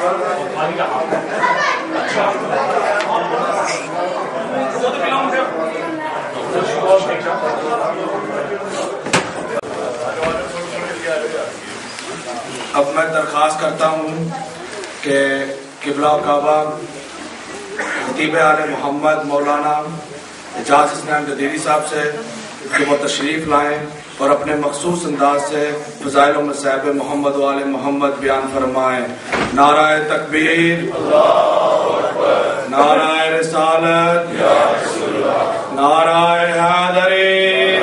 اب میں درخواست کرتا ہوں کہ قبلہ کعبہ خطیب آل محمد مولانا اعجاز حسنین غدیری صاحب سے کہ وہ تشریف لائیں اور اپنے مخصوص انداز سے فضائل و مصائب محمد و آل محمد بیان فرمائیں۔ نعرہ تکبیر، نعرہ رسالت، نعرہ حیدری،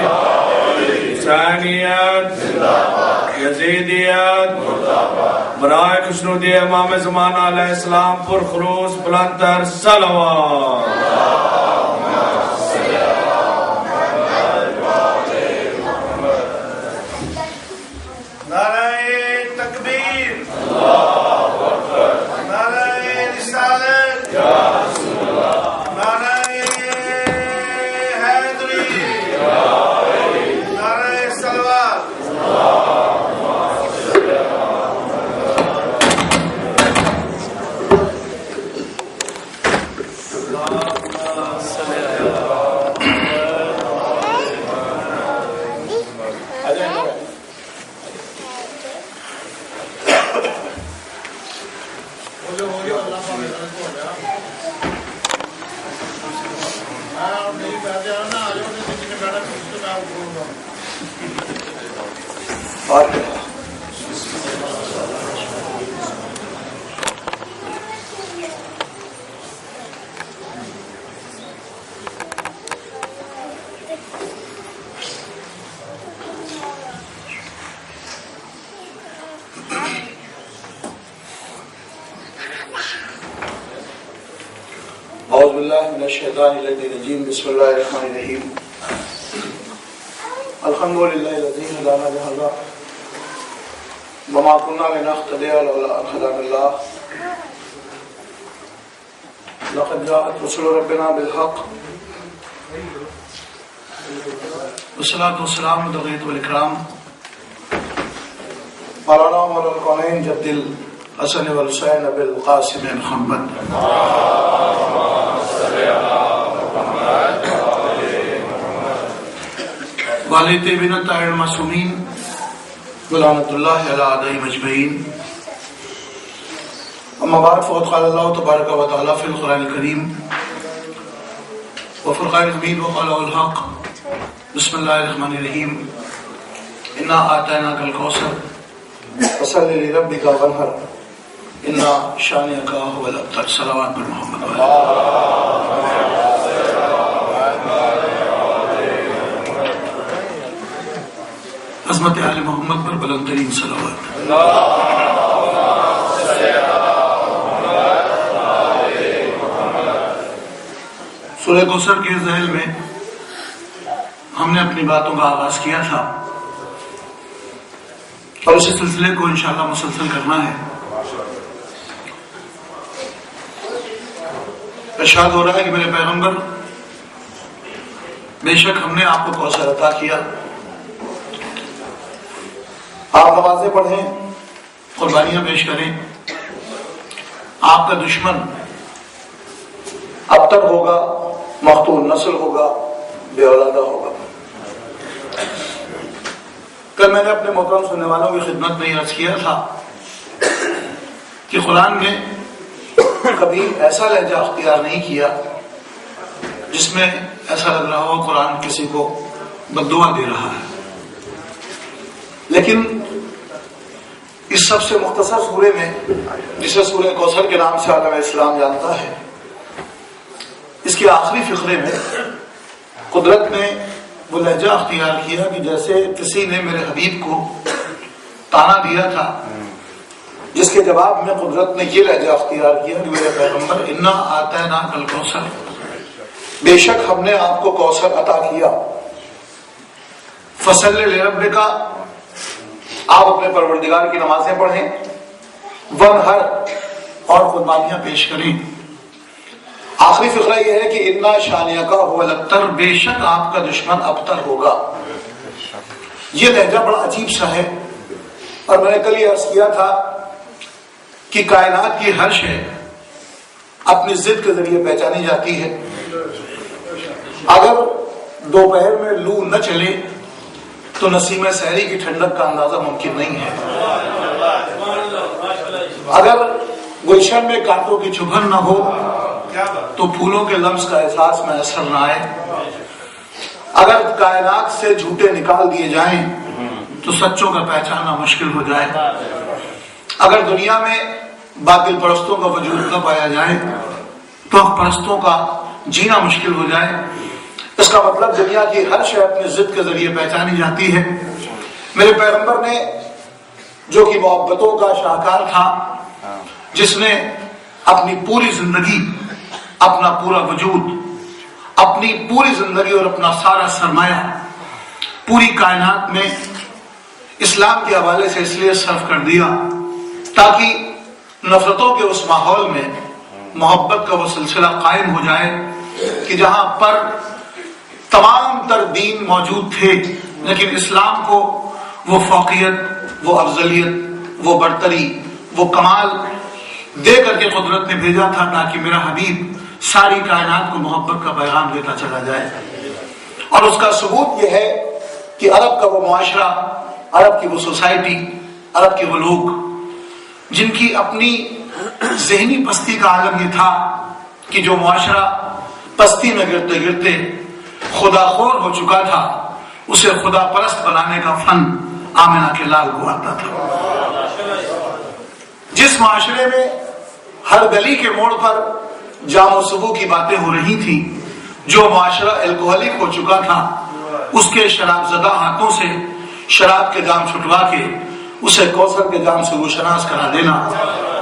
حسینیت، یزیدیت، برائے خوشنودی امام زمانہ علیہ السلام پر خلوص بلند تر صلوات۔ اعوذ باللہ من الشیطان الرجیم، بسم اللہ الرحمن الرحیم۔ الحمدللہ الذی ہدانا لہذا وما كنا لنهتدی لولا ان هدانا الله لقد جاءت رسل ربنا بالحق والصلاة والسلام على الغیث والاکرام مولانا مولا الکونین جد الحسن والحسین ابی القاسم محمد والد طیبین الطاہرین المعصومین ولعنۃ اللہ علی اعدائہم اجمعین۔ اما بعد، فقد قال اللہ تبارک و تعالی فی القرآن الکریم وفرقان الحمید وقال الحق، بسم اللہ الرحمن الرحیم، انا آتیناک الکوثر فصل لربک وانحر انا شانئک هو الابتر۔ صلوات پر محمد۔ عظمت آل محمد پر بلند ترین صلوات۔ سورہ کوثر کے ذیل میں ہم نے اپنی باتوں کا آغاز کیا تھا اور اسی سلسلے کو انشاءاللہ مسلسل کرنا ہے۔ ارشاد ہو رہا ہے کہ میرے پیغمبر، بے شک ہم نے آپ کو کوثر عطا کیا، آپ نمازیں پڑھیں، قربانیاں پیش کریں، آپ کا دشمن ابتر ہوگا، مقتول نسل ہوگا، بے اولادہ ہوگا۔ کل میں نے اپنے محترم سننے والوں کی خدمت میں عرض کیا تھا کہ قرآن نے کبھی ایسا لہجہ اختیار نہیں کیا جس میں ایسا لگ رہا ہو قرآن کسی کو بددعا دے رہا ہے، لیکن اس سب سے مختصر سورے میں، جسے سورہ کوثر کے نام سے عالم اسلام جانتا ہے، اس کے آخری فقرے میں قدرت نے وہ لہجہ اختیار کیا کہ جیسے کسی نے میرے حبیب کو تانا دیا تھا، جس کے جواب میں قدرت نے یہ لہجہ اختیار کیا کہ میرے پیغمبر، انا آتیناک الکوثر، بے شک ہم نے آپ کو کوثر عطا کیا، فصل لربک، آپ اپنے پروردگار کی نمازیں پڑھیں، وانحر، اور قربانیاں پیش کریں۔ آخری فقرہ یہ ہے کہ انا شانئک هو الابتر، بے شک آپ کا دشمن ابتر ہوگا۔ یہ لہجہ بڑا عجیب سا ہے، اور میں نے کل یہ عرض کیا تھا کہ کائنات کی ہر شے اپنی ضد کے ذریعے پہچانی جاتی ہے۔ اگر دوپہر میں لو نہ چلے تو نسیم سحری کی ٹھنڈک کا اندازہ ممکن نہیں ہے۔ اگر گلشن میں کانٹوں کی چبھن نہ ہو تو پھولوں کے لمس کا احساس میسر نہ آئے۔ اگر کائنات سے جھوٹے نکال دیے جائیں تو سچوں کا پہچاننا مشکل ہو جائے۔ اگر دنیا میں باطل پرستوں کا وجود نہ پایا جائے تو حق پرستوں کا جینا مشکل ہو جائے۔ اس کا مطلب دنیا کی ہر شے اپنی ضد کے ذریعے پہچانی جاتی ہے۔ میرے پیغمبر نے جو کہ محبتوں کا شاہکار تھا، جس نے اپنی پوری زندگی، اپنا پورا وجود، اپنی پوری زندگی اور اپنا سارا سرمایہ پوری کائنات میں اسلام کے حوالے سے اس لیے صرف کر دیا تاکہ نفرتوں کے اس ماحول میں محبت کا وہ سلسلہ قائم ہو جائے کہ جہاں پر تمام تر دین موجود تھے لیکن اسلام کو وہ فوقیت، وہ افضلیت، وہ برتری، وہ کمال دے کر کے قدرت نے بھیجا تھا تاکہ میرا حبیب ساری کائنات کو محبت کا پیغام دیتا چلا جائے۔ اور اس کا ثبوت یہ ہے کہ عرب کا وہ معاشرہ، عرب کی وہ سوسائٹی، عرب کے وہ لوگ جن کی اپنی ذہنی پستی کا عالم یہ تھا کہ جو معاشرہ پستی میں گرتے گرتے خدا خور ہو چکا تھا، اسے خدا پرست بنانے کا فن آمنہ کے لال کو آتا تھا۔ جس معاشرے میں ہر گلی کے موڑ پر جام و سبو کی باتیں ہو رہی تھی، جو معاشرہ الکوہلک ہو چکا تھا، اس کے شراب زدہ ہاتھوں سے شراب کے جام چھٹوا کے اسے کوثر کے جام سے روشناس کرا دینا،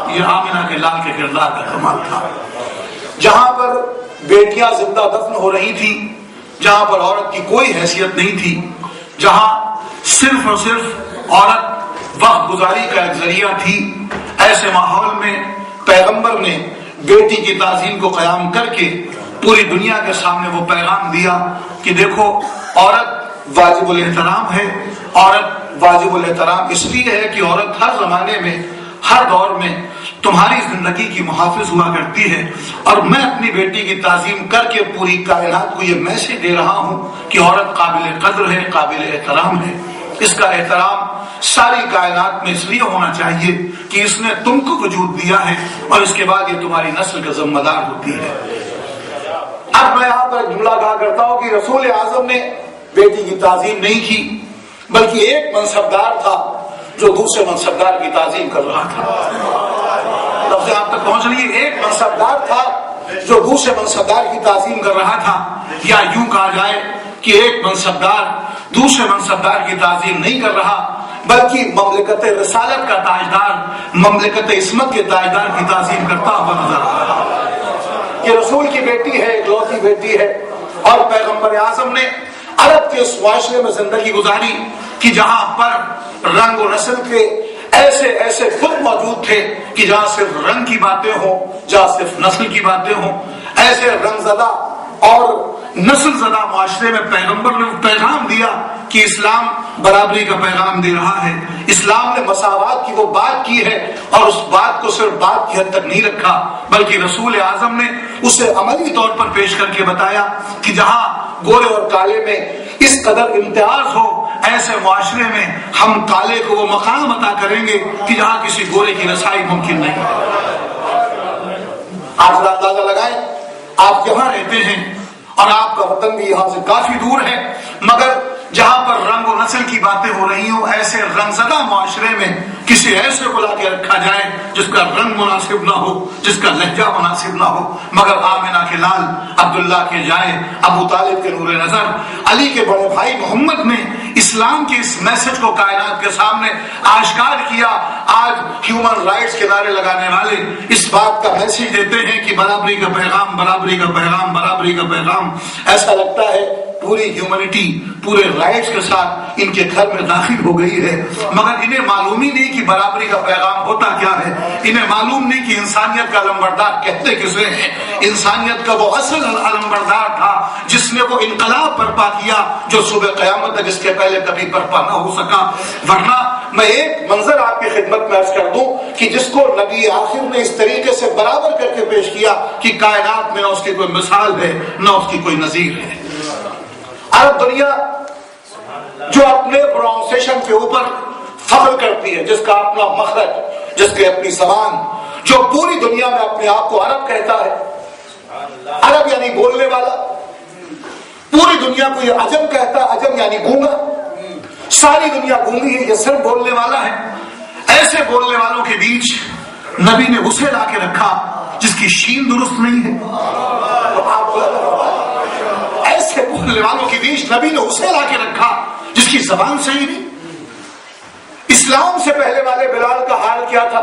یہ آمنہ کے لال کے کردار کا کمال تھا۔ جہاں پر بیٹیاں زندہ دفن ہو رہی تھی، جہاں پر عورت کی کوئی حیثیت نہیں تھی، جہاں صرف اور صرف عورت وقت گزاری کا ایک ذریعہ تھی، ایسے ماحول میں پیغمبر نے بیٹی کی تعظیم کو قیام کر کے پوری دنیا کے سامنے وہ پیغام دیا کہ دیکھو، عورت واجب الاحترام ہے۔ عورت واجب الاحترام اس لیے ہے کہ عورت ہر زمانے میں، ہر دور میں تمہاری زندگی کی محافظ ہوا کرتی ہے، اور میں اپنی بیٹی کی تعظیم کر کے پوری کائنات کو یہ میسج دے رہا ہوں کہ عورت قابل قدر ہے، قابل احترام ہے۔ اس کا احترام ساری کائنات میں اس لیے ہونا چاہیے کہ اس نے تم کو وجود دیا ہے اور اس کے بعد یہ تمہاری نسل کا ذمہ دار ہوتی ہے۔ اب میں یہاں پر ایک جملہ کہا کرتا ہوں کہ رسول اعظم نے بیٹی کی تعظیم نہیں کی، بلکہ ایک منصبدار تھا جو دوسرے منصبدار کی تعظیم کر رہا تھا۔ لفظ آپ تک پہنچ رہی ہے، ایک منصبدار تھا جو دوسرے منصبدار کی تعظیم کر رہا تھا، یا یوں کہا جائے کہ ایک منصبدار دوسرے منصبدار کی تعظیم نہیں کر رہا بلکہ مملکت رسالت کا تاجدار، مملکت عصمت کے تاجدار کی تعظیم کرتا ہوا نظر آ رہا۔ یہ رسول کی بیٹی ہے، اکلوتی بیٹی ہے، اور پیغمبر اعظم نے عرب کے اس معاشرے میں زندگی گزاری کہ جہاں پر رنگ و نسل کے ایسے ایسے خود موجود تھے کہ جہاں صرف رنگ کی باتیں ہوں، جہاں صرف نسل کی باتیں ہوں، ایسے رنگ زدہ اور نسل زدہ معاشرے میں پیغمبر نے پیغام دیا کہ اسلام برابری کا پیغام دے رہا ہے۔ اسلام نے مساوات کی وہ بات کی ہے، اور اس بات کو صرف بات کی حد تک نہیں رکھا بلکہ رسول اعظم نے اسے عملی طور پر پیش کر کے بتایا کہ جہاں گورے اور کالے میں اس قدر امتیاز ہو، ایسے معاشرے میں ہم کالے کو وہ مقام عطا کریں گے کہ جہاں کسی گورے کی رسائی ممکن نہیں۔ آپ ذرا اندازہ لگائیں، آپ یہاں رہتے ہیں اور آپ کا وطن بھی یہاں سے کافی دور ہے، مگر جہاں پر رنگ و نسل کی باتیں ہو رہی ہوں، ایسے رنگ زدہ معاشرے میں کسی ایسے کو لا کے رکھا جائے جس کا رنگ مناسب نہ ہو، جس کا لہجہ مناسب نہ ہو، مگر آمنہ کے لال، عبداللہ کے جائے، ابو طالب کے نور نظر، علی کے بڑے بھائی محمد نے اسلام کے اس میسج کو کائنات کے سامنے آشکار کیا۔ آج ہیومن رائٹس کے نعرے لگانے والے اس بات کا میسج دیتے ہیں کہ برابری کا پیغام، برابری کا پیغام، برابری کا پیغام۔ ایسا لگتا ہے پوری ہیومنٹی پورے رائٹس کے ساتھ ان کے گھر میں داخل ہو گئی ہے، مگر انہیں معلوم ہی نہیں کہ برابری کا پیغام ہوتا کیا ہے، انہیں معلوم نہیں کہ انسانیت کا علمبردار کہتے کسے ہیں۔ انسانیت کا وہ اصل علمبردار تھا جس نے وہ انقلاب برپا کیا جو صبح قیامت تک اس کے پہلے کبھی برپا نہ ہو سکا۔ ورنہ میں ایک منظر آپ کی خدمت میں عرض کر دوں کہ جس کو نبی آخر نے اس طریقے سے برابر کر کے پیش کیا کہ کائنات میں نہ اس کی کوئی مثال ہے نہ اس کی کوئی نظیر ہے۔ عرب دنیا جو اپنے پروننسیشن کے اوپر فخر کرتی ہے، جس کا اپنا مخرج، جس کی اپنی زبان، جو پوری دنیا میں اپنے آپ کو عرب کہتا ہے، عرب یعنی بولنے والا، پوری دنیا کو یہ عجم کہتا ہے، عجم یعنی گونگا، ساری دنیا گونگی ہے، یہ صرف بولنے والا ہے۔ ایسے بولنے والوں کے بیچ نبی نے اسے لا کے رکھا جس کی شین درست نہیں ہے۔ ایسے بولنے والوں کے بیچ نبی نے اسے لا کے رکھا جس کی زبان صحیح نہیں۔ اسلام سے پہلے والے بلال کا حال کیا تھا؟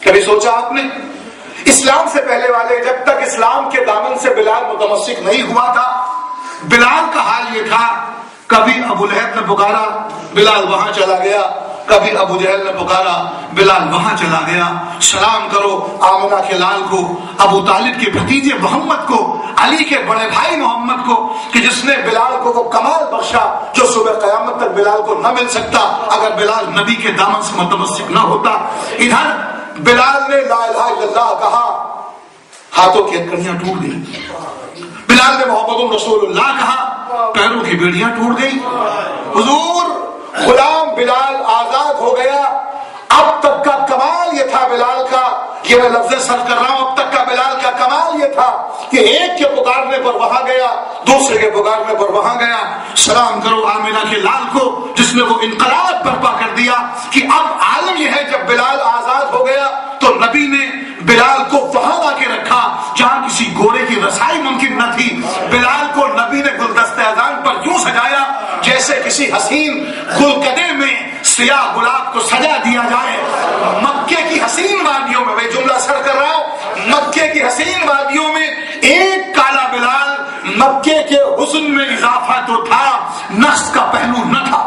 کبھی سوچا آپ نے؟ اسلام سے پہلے والے، جب تک اسلام کے دامن سے بلال متمسک نہیں ہوا تھا، بلال کا حال یہ تھا، کبھی ابو لہب نے پکارا بلال وہاں چلا گیا، کبھی ابو جہل نے پکارا بلال وہاں چلا گیا۔ سلام کرو آمنہ کے لال کو، ابو طالب کے بھتیجے محمد کو، علی کے بڑے بھائی محمد کو، کہ جس نے بلال کو وہ کمال بخشا جو صبح قیامت تک بلال کو نہ مل سکتا اگر بلال نبی کے دامن سے متمسک نہ ہوتا۔ ادھر بلال نے لا الہ الا اللہ کہا، ہاتھوں کی ہتھکڑیاں ٹوٹ گئی۔ بلال نے محمد رسول اللہ کہا، پیروں کی بیڑیاں ٹوٹ گئی۔ حضور غلام بلال آزاد ہو گیا۔ اب تک کا کمال یہ تھا بلال کا، یہ میں لفظ سرد کر رہا ہوں، اب تک کا بلال کا کمال یہ تھا کہ ایک کے پکارنے پر وہاں گیا، دوسرے کے پکارنے پر وہاں گیا۔ سلام کرو آمنہ کے لال کو جس نے وہ انقلاب برپا کر دیا کہ اب عالم یہ ہے جب بلال آزاد ہو گیا تو نبی نے بلال کو وہاں لا کے رکھا جہاں کسی گھوڑے کی رسائی ممکن نہ تھی۔ بلال کو نبی نے گلدستہ اذان پر یوں سجایا جیسے کسی حسین گلکدے میں سیاہ گلاب کو سجا دیا جائے۔ مکے کی حسین وادیوں میں، میں جملہ سر کر رہا ہوں، مکے کی حسین وادیوں میں ایک کالا بلال، مکے کے حسن میں اضافہ تو تھا، نقص کا پہلو نہ تھا۔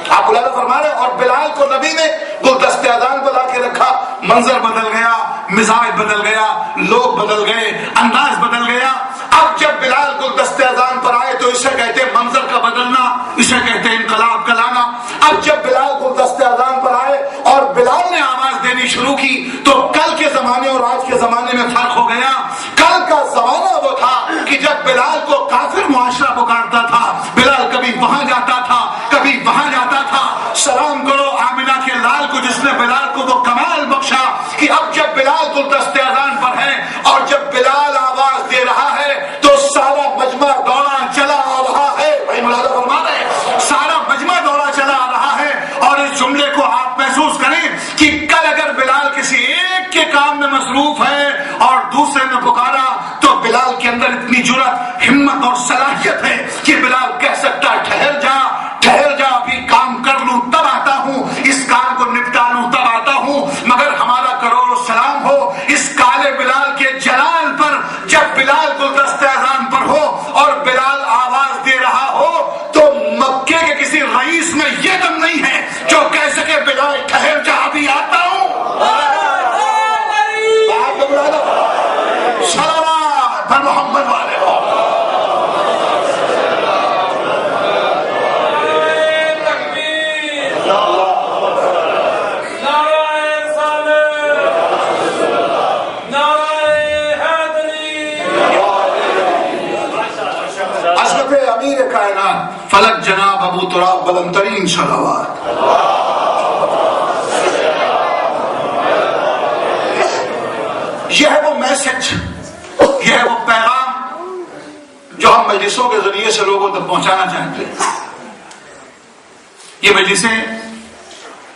آپ بلانا فرما رہے ہیں، اور بلال کو نبی نے گلدستہ اذان پر لا کے رکھا۔ منظر بدل گیا، مزاج بدل گیا، لوگ بدل گئے، انداز بدل گیا۔ اب جب بلال گلدستہ اذان پر آئے تو اسے کہتے منظر کا بدلنا، اسے کہتے انقلاب کا لانا۔ اب جب بلال گلدستہ اذان پر آئے اور بلال نے آواز دینی شروع کی تو کل کے زمانے اور آج کے زمانے میں فرق ہو گیا۔ کل کا زمانہ وہ تھا کہ جب بلال کو کافر معاشرہ پکارتا تھا، بلال کبھی وہاں جاتا تھا کبھی وہاں جاتا تھا۔ سلام کرو آمنہ کے لال کو جس نے بلال کو وہ کمال بخشا کہ اب جب بلال گلدستہ اذان پر ہے اور جب بلال آواز دے رہا ہے تو سارا مجمع دوڑا چلا آ رہا ہے۔ بھائی ملازہ فرما رہے، سارا مجمع دوڑا چلا آ رہا ہے۔ اور اس جملے کو آپ محسوس کریں کہ کل اگر بلال کسی ایک کے کام میں مصروف ہے اور دوسرے نے پکارا تو بلال کے اندر اتنی جرأت، ہمت اور صلاحیت ہے کہ بلال کہہ سکتا ہے ٹھہر جا ابھی کام کر لوں تب آتا ہوں، اس کام کو نپٹا لوں تب آتا ہوں۔ مگر ہمارا کروڑ سلام ہو اس کالے بلال کے جلال پر جب بلال گلدستہ اذان پر ہو اور بلال آواز دے رہا ہو تو مکے کے کسی رئیس میں یہ دم نہیں ہے جو کہہ سکے بلال ٹھہر جا ابھی آتا ہوں۔ صلوات پر محمد والے ہو۔ امیر کائنات فلک جناب ابو تراب بلند ترین صلوات۔ یہ ہے وہ میسج، یہ ہے وہ پیغام جو ہم مجلسوں کے ذریعے سے لوگوں تک پہنچانا چاہتے ہیں۔ یہ مجلسیں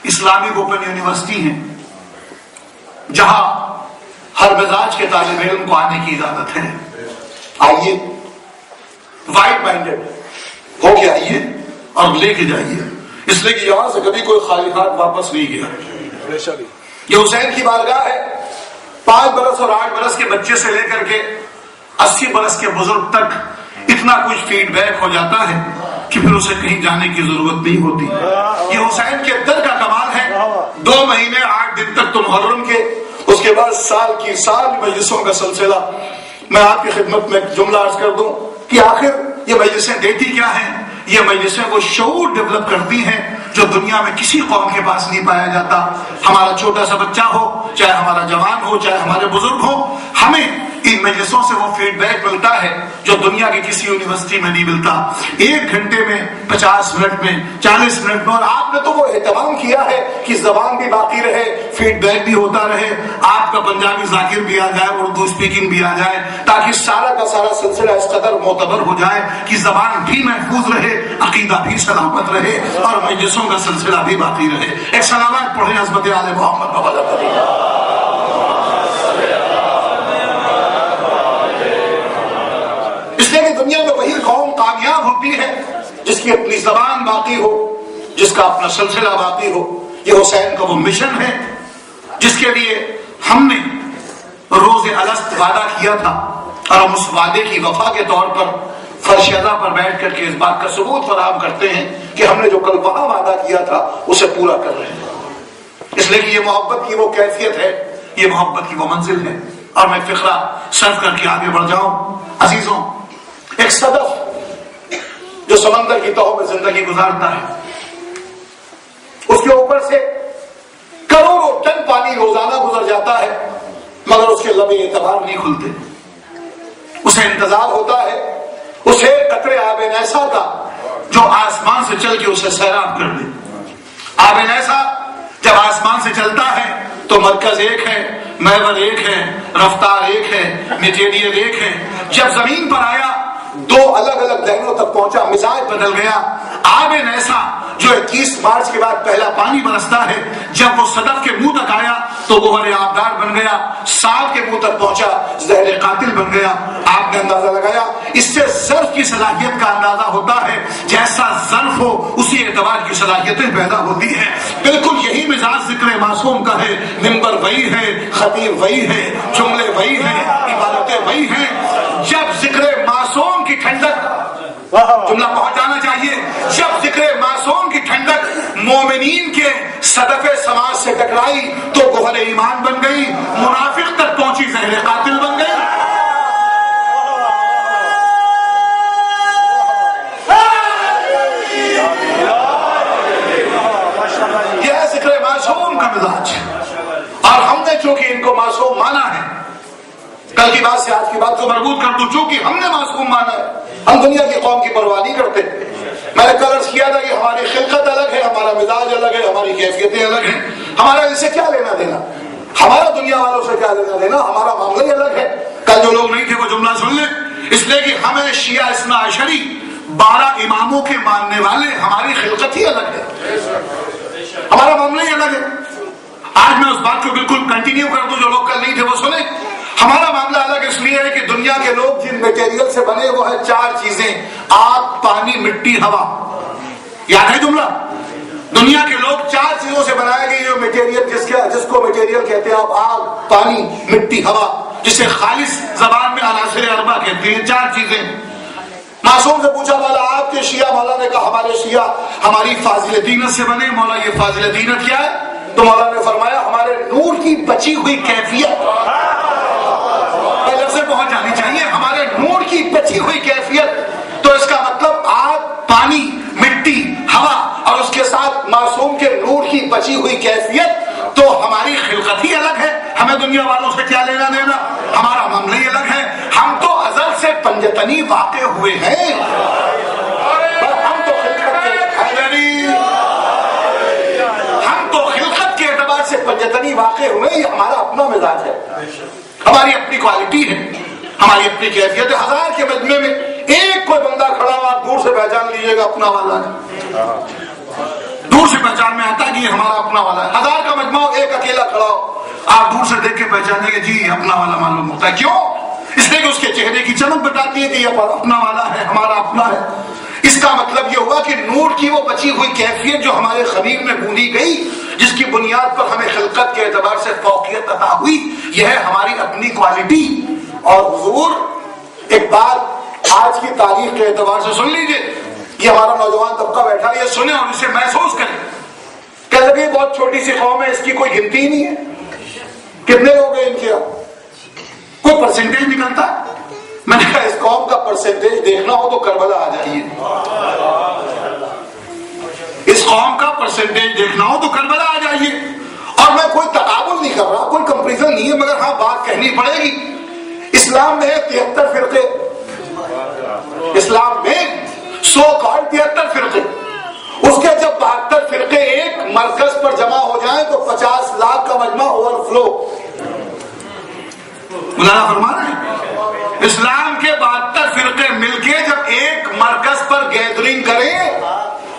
اسلامی اوپن یونیورسٹی ہیں جہاں ہر مزاج کے طالب علم کو آنے کی اجازت ہے۔ آئیے، وائٹ مائنڈیڈ ہو کے آئیے اور لے کے جائیے، اس لیے کہ یہاں سے کبھی کوئی خالی ہاتھ واپس نہیں گیا۔ یہ حسین کی بارگاہ ہے۔ 5 برس اور 8 برس کے بچے سے لے کر کے 80 برس کے بزرگ تک اتنا کچھ فیڈ بیک ہو جاتا ہے کہ پھر اسے کہیں جانے کی ضرورت نہیں ہوتی. یہ حسین کے در کا کمال ہے. 2 مہینے 8 دن تک تو محرم کے، اس کے بعد سال مجلسوں کا سلسلہ. میں آپ کی خدمت میں ایک جملہ عرض کر دوں کہ آخر یہ مجلسیں دیتی کیا ہیں؟ یہ مجلسیں وہ شعور ڈیولپ کرتی ہیں جو دنیا میں کسی قوم کے پاس نہیں پایا جاتا. ہمارا چھوٹا سا بچہ ہو، چاہے ہمارا جوان ہو، چاہے ہمارے بزرگ ہو، ہمیں ان مجلسوں سے وہ فیڈ بیک ملتا ہے جو دنیا کی کسی یونیورسٹی میں نہیں ملتا. 1 گھنٹے میں، 50 منٹ میں، 40 منٹ میں، اور آپ نے تو وہ اہتمام کیا ہے کہ زبان بھی باقی رہے، فیڈ بیک بھی ہوتا رہے، آپ کا پنجابی ذاکر بھی آ جائے، اردو اسپیکنگ بھی آ جائے، تاکہ سارا کا سارا سلسلہ اس قدر معتبر ہو جائے کہ زبان بھی محفوظ رہے، عقیدہ بھی سلامت رہے، اور مجلسوں کا سلسلہ بھی باقی رہے. ایک سلامت پڑھیں عظمت آل محمد بابا. اس لیے کہ دنیا میں وہی قوم کامیاب ہوتی ہے جس کی اپنی زبان باقی ہو، جس کا اپنا سلسلہ باقی ہو. یہ حسین کا وہ مشن ہے جس کے لیے ہم نے روز الست وعدہ کیا تھا، اور ہم اس وعدے کی وفا کے طور پر فرش ادا پر بیٹھ کر کے اس بات کا ثبوت فراہم کرتے ہیں کہ ہم نے جو کل وہاں وعدہ کیا تھا اسے پورا کر رہے ہیں. اس لیے کہ یہ محبت کی وہ کیفیت ہے، یہ محبت کی وہ منزل ہے. اور میں فقرہ صرف کر کے آگے بڑھ جاؤں. عزیزوں، ایک صدف جو سمندر کی تہوں میں زندگی گزارتا ہے، اس کے اوپر سے کروڑوں ٹن پانی روزانہ گزر جاتا ہے، مگر اس کے لبے اعتبار نہیں کھلتے. اسے انتظار ہوتا ہے اسے قطرے آب نیسا کا جو آسمان سے چل کے اسے سیراب کر دے. آب نیسا جب آسمان سے چلتا ہے تو مرکز ایک ہے، محور ایک ہے، رفتار ایک ہے، میٹیریل ایک ہے. جب زمین پر آیا 2 الگ الگ لہروں تک پہنچا، مزاج بدل گیا. آب نیسا جو 21 مارچ کے بعد پہلا پانی برستا ہے، جب وہ صدف کے منہ تک آیا تو گوہر آبدار بن گیا. سانپ کے منہ تک پہنچا، زہر قاتل بن گیا. آپ نے اندازہ لگایا. اس سے ظرف کی صلاحیت کا اندازہ ہوتا ہے، جیسا ظرف ہو اسی اعتبار کی صلاحیتیں پیدا ہوتی ہیں. بالکل یہی مزاج ذکر معصوم کا ہے. منبر وہی ہے، خطیب وہی ہے، جملے وہی ہیں، عبادتیں وہی ہیں. جب ذکر معصوم کی ٹھنڈک، جملہ پہنچانا چاہیے، جب ذکر معصوم کی ٹھنڈک مومنین کے صدف سماج سے ٹکرائی تو گوہر ایمان بن گئی، منافق تک پہنچی، زہر قاتل بن گئی. یہ ہے ذکر معصوم کا مزاج. اور ہم نے چونکہ ان کو معصوم مانا ہے، کل کی بات سے آج کی بات کو مربوط کر دوں، چونکہ ہم نے معصوم مانا ہے، ہم دنیا کی قوم کی پرواہ نہیں کرتے. میں نے کل عرض کیا تھا کہ ہماری خلقت الگ ہے، ہمارا مزاج الگ ہے، ہماری کیفیتیں الگ ہیں. ہمارا ان سے کیا لینا دینا، ہمارا دنیا والوں سے کیا لینا دینا، ہمارا معاملہ ہی الگ ہے. کل جو لوگ نہیں تھے وہ جملہ سن لیں. اس لیے کہ ہمیں شیعہ اثنا عشری 12 اماموں کے ماننے والے، ہماری خلقت ہی الگ ہے، ہمارا معاملہ ہی الگ ہے. آج میں اس بات کو بالکل کنٹینیو کر دوں، جو لوگ کل نہیں تھے وہ سنیں. ہمارا معاملہ الگ اس لیے ہے کہ دنیا کے لوگ جن میٹیریل سے بنے وہ ہیں 4 چیزیں: آگ، پانی، مٹی، ہوا. یاد ہے جملہ؟ دنیا کے لوگ 4 چیزوں سے بنائے گئے. جو میٹیریل جس کو میٹیریل کہتے ہیں آپ، آگ، پانی، مٹی، ہوا، جسے خالص زبان میں عناصر اربع کہتے ہیں. 4 چیزیں. معصوم سے پوچھا مولا آپ کے شیعہ، مولا نے کہا ہمارے شیعہ ہماری فاضل دینت سے بنے. مولا یہ فاضل دینت کیا ہے؟ تو مولا نے فرمایا ہمارے نور کی بچی ہوئی کیفیت. لفظ پہنچ جانی چاہیے، ہمارے نور کی بچی ہوئی کیفیت. تو اس کا مطلب آگ، پانی، مٹی، ہوا، اور اس کے ساتھ معصوم کے نور کی بچی ہوئی کیفیت. تو ہماری خلقت ہی الگ ہے، ہمیں دنیا والوں سے کیا لینا دینا، ہمارا معاملہ ہی الگ ہے. ہم تو ازل سے پنجتنی واقع ہوئے ہیں، ہم تو خلقت کے اعتبار سے پنجتنی واقع ہوئے. یہ ہمارا اپنا مزاج ہے، ہماری اپنی کوالٹی ہے، ہماری اپنی کیفیت ہے. 1000 کے مجمع میں ایک کوئی بندہ کھڑا ہو، آپ دور سے پہچان لیجیے گا اپنا والا ہے. دور سے پہچان میں آتا ہے کہ یہ ہمارا اپنا والا ہے. 1000 کا مجمع ہو، ایک اکیلا کھڑا ہو، آپ دور سے دیکھ کے پہچانیں گے جی اپنا والا معلوم ہوتا ہے. کیوں؟ اس لیے کہ اس کے چہرے کی چمک بتاتی ہے کہ یہ اپنا والا ہے، ہمارا اپنا ہے. اس کا مطلب یہ ہوا کہ نور کی وہ بچی ہوئی کیفیت جو ہمارے خبیر میں بوندی گئی، جس کی بنیاد پر ہمیں خلقت کے اعتبار سے فوقیت عطا ہوئی، یہ ہے ہماری اپنی کوالٹی. اور حضور ایک بات آج کی تاریخ کے اعتبار سے سن لیجئے، یہ ہمارا نوجوان طبقہ بیٹھا ہے، یہ سنیں اور اسے محسوس کریں. کہنے لگے بہت چھوٹی سی قوم ہے، اس کی کوئی گنتی ہی نہیں ہے. کتنے لوگ ہیں ان کے یہاں؟ کوئی پرسنٹیج نکلتا؟ میں نے کہا اس قوم کا پرسنٹیج دیکھنا ہو تو کربلا آ جائیے. اس قوم کا پرسنٹیج دیکھنا ہو تو کربلا آ جائیے. اور میں کوئی تقابل نہیں کر رہا، کوئی کمپریزن نہیں ہے، مگر ہاں بات کہنی پڑے گی. اسلام میں 73 فرقے، اسلام میں سو کال 73 فرقے، اس کے جب 72 فرقے ایک مرکز پر جمع ہو جائیں تو 50 لاکھ کا مجمع اوور فلو. مولانا فرما رہے ہیں اسلام کے 72 فرقے مل کے جب ایک مرکز پر گیدرنگ کریں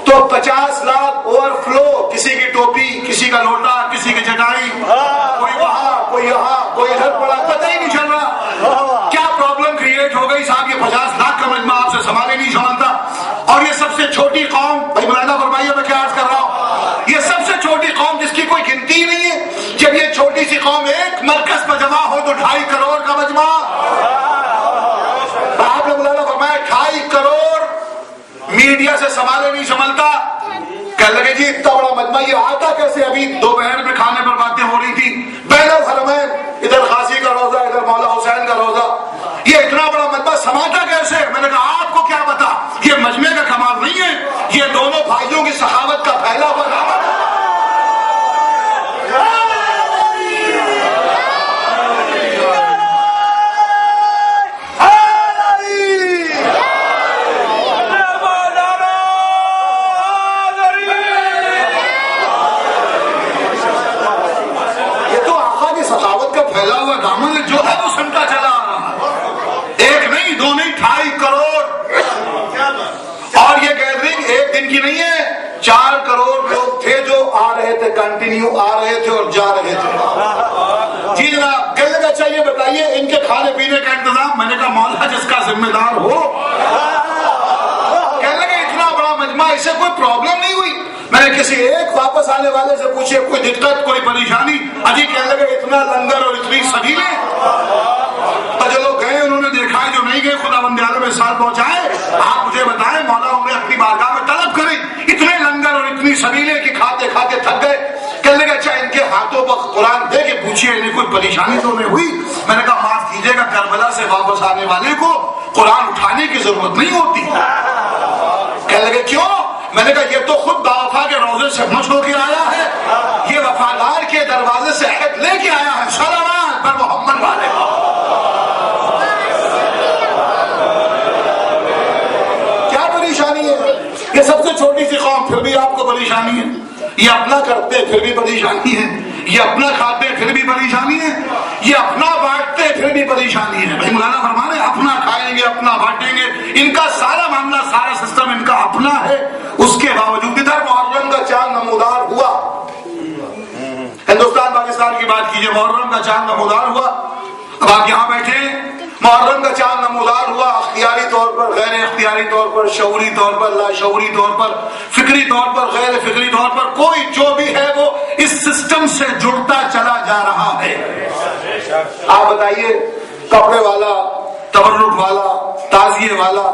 تو 50 لاکھ اوور فلو. کسی کی ٹوپی، کسی کا لوٹا، کسی کی چٹائی، کوئی وہاں کوئی یہاں کوئی ادھر پڑا، پتہ ہی نہیں چل رہا کیا پرابلم کریٹ ہو گئی. صاحب یہ 50 لاکھ کا مجمع آپ سے سنبھالے نہیں سنبھالتا. اور یہ سب سے چھوٹی قوم، بھائی مولانا فرمائیے میں کیا عرض کر رہا ہوں، یہ سب سے چھوٹی قوم جس کی کوئی گنتی نہیں ہے، جب یہ چھوٹی سی قوم ایک مرکز پر جمع ہو تو 2.5 کروڑ کا مجمع. آپ نے مولانا فرمایا 2.5 کروڑ میڈیا سے سنبھالے نہیں سنبھلتا. کہنے لگے جی اتنا بڑا مجمع یہ آتا کیسے؟ ابھی دوپہر میں کھانے پر باتیں ہو رہی تھی، بین الحرمین، ادھر غازی کا روزہ، ادھر مولا حسین کا روزہ، یہ اتنا بڑا مجمع سماتا کیسے؟ میں نے کہا آپ کو کیا پتا، یہ مجمع کا کمال نہیں ہے، یہ دونوں بھائیوں کی سخاوت کا پھیلا ہوا دعوت ہے. جو ہے وہ سنتا چلا آ رہا، ایک نہیں دو نہیں 2.5 کروڑ. اور یہ گیدرنگ ایک دن کی نہیں ہے، 4 کروڑ لوگ تھے جو آ رہے تھے، کنٹینیو آ رہے تھے اور جا رہے تھے. جی جناب. کہنے لگا چاہیے بتائیے ان کے کھانے پینے کا انتظام. میں نے کہا مولا جس کا ذمہ دار ہو. کہنے لگے اتنا بڑا مجمع، اسے کوئی پرابلم نہیں ہوئی. میں نے کسی ایک واپس آنے والے سے پوچھے کوئی دقت کوئی پریشانی؟ اجی کہنے لگے اتنا لنگر اور اتنی سبیلیں. اور جو لوگ گئے انہوں نے دیکھا ہے، جو نہیں گئے خدا بند عالم میں ساتھ پہنچائے. آپ مجھے بتائیں مولا انہیں اپنی بارگاہ میں طلب کریں. اتنے لنگر اور اتنی سبیلیں کہ کھاتے کھاتے تھک گئے. کہنے لگے اچھا ان کے ہاتھوں پر قرآن دے کے پوچھیے انہیں کوئی پریشانی تو نہیں ہوئی؟ میں نے کہا معاف کیجیے گا، کربلا سے واپس آنے والے کو قرآن اٹھانے کی ضرورت نہیں ہوتی. کہنے لگے کیوں؟ میں نے کہا یہ تو خود باوفا کے روزے سے مشق ہو کے آیا ہے، یہ وفادار کے دروازے سے عہد لے کے آیا ہے. صلوات پر محمد والے. کیا پریشانی ہے؟ یہ سب سے چھوٹی سی قوم پھر بھی آپ کو پریشانی ہے. یہ اپنا کرتے پھر بھی پریشانی ہے، یہ اپنا کھاتے پھر بھی پریشانی ہے، یہ اپنا بانٹتے پھر بھی پریشانی ہے. بھائی مولانا فرما رہے اپنا کھائیں گے اپنا بانٹیں گے، ان کا سارا معاملہ سارا سسٹم ان کا اپنا ہے. اس کے باوجود ادھر محرم کا چاند نمودار ہوا. ہندوستان پاکستان کی بات کیجیے، محرم کا چاند نمودار ہوا. اب آپ یہاں بیٹھے، محرم کا چاند نمودار ہوا. اختیاری طور پر، غیر اختیاری طور پر، شعوری طور پر، لاشعوری طور پر، فکری طور پر، غیر فکری طور پر، کوئی جو بھی ہے وہ اس سسٹم سے جڑتا چلا جا رہا ہے. آپ بتائیے کپڑے والا، تبرک والا، تعزیے والا،